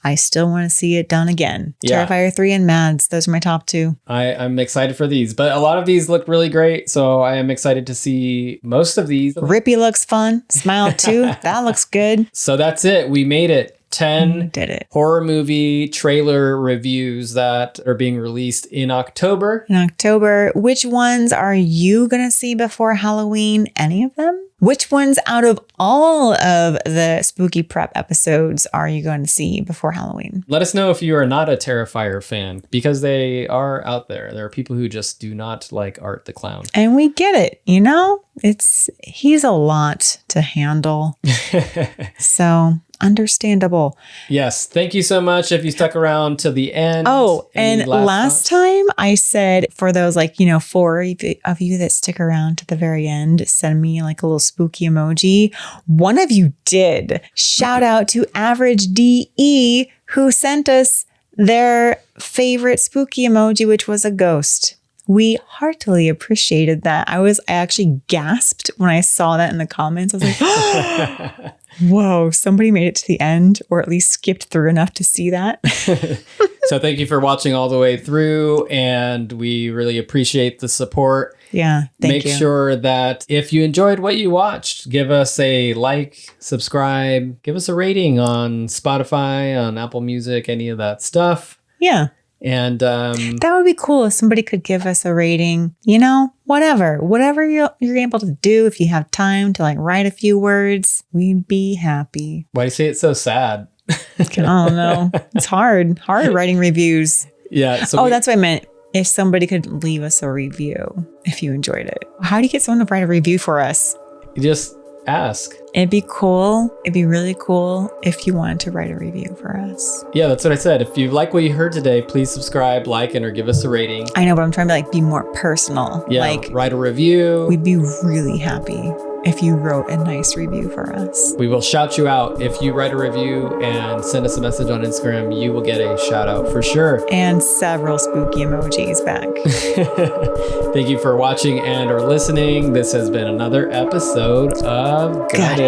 I still want to see it done again. Yeah. Terrifier 3 and MadS. Those are my top two. I'm excited for these, but a lot of these look really great. So I am excited to see most of these. Rippy looks fun. Smile too. That looks good. So that's it. We made it. 10 did it. horror movie trailer reviews that are being released in October. In October, which ones are you going to see before Halloween? Any of them? Which ones out of all of the spooky prep episodes are you going to see before Halloween? Let us know if you are not a Terrifier fan, because they are out there. There are people who just do not like Art the Clown. And we get it, you know? He's a lot to handle. So understandable. Yes. Thank you so much if you stuck around to the end. Oh, and last time I said for those 4 of you that stick around to the very end, send me like a little spooky emoji. One of you did. Shout out to Average DE who sent us their favorite spooky emoji, which was a ghost. We heartily appreciated that. I actually gasped when I saw that in the comments. I was like, oh, whoa, somebody made it to the end, or at least skipped through enough to see that. So thank you for watching all the way through, and we really appreciate the support. Yeah, thank you. Make sure that if you enjoyed what you watched, give us a like, subscribe, give us a rating on Spotify, on Apple Music, any of that stuff. Yeah. And that would be cool if somebody could give us a rating, whatever you're able to do. If you have time to write a few words, we'd be happy. Why do you say it's so sad? I don't know. It's hard writing reviews. Yeah. So that's what I meant. If somebody could leave us a review, if you enjoyed it. How do you get someone to write a review for us? You just ask. It'd be cool. It'd be really cool if you wanted to write a review for us. Yeah, that's what I said. If you like what you heard today, please subscribe, like, or give us a rating. I know, but I'm trying to be more personal. Yeah, write a review. We'd be really happy if you wrote a nice review for us. We will shout you out. If you write a review and send us a message on Instagram, you will get a shout out for sure. And several spooky emojis back. Thank you for watching and or listening. This has been another episode of Got It.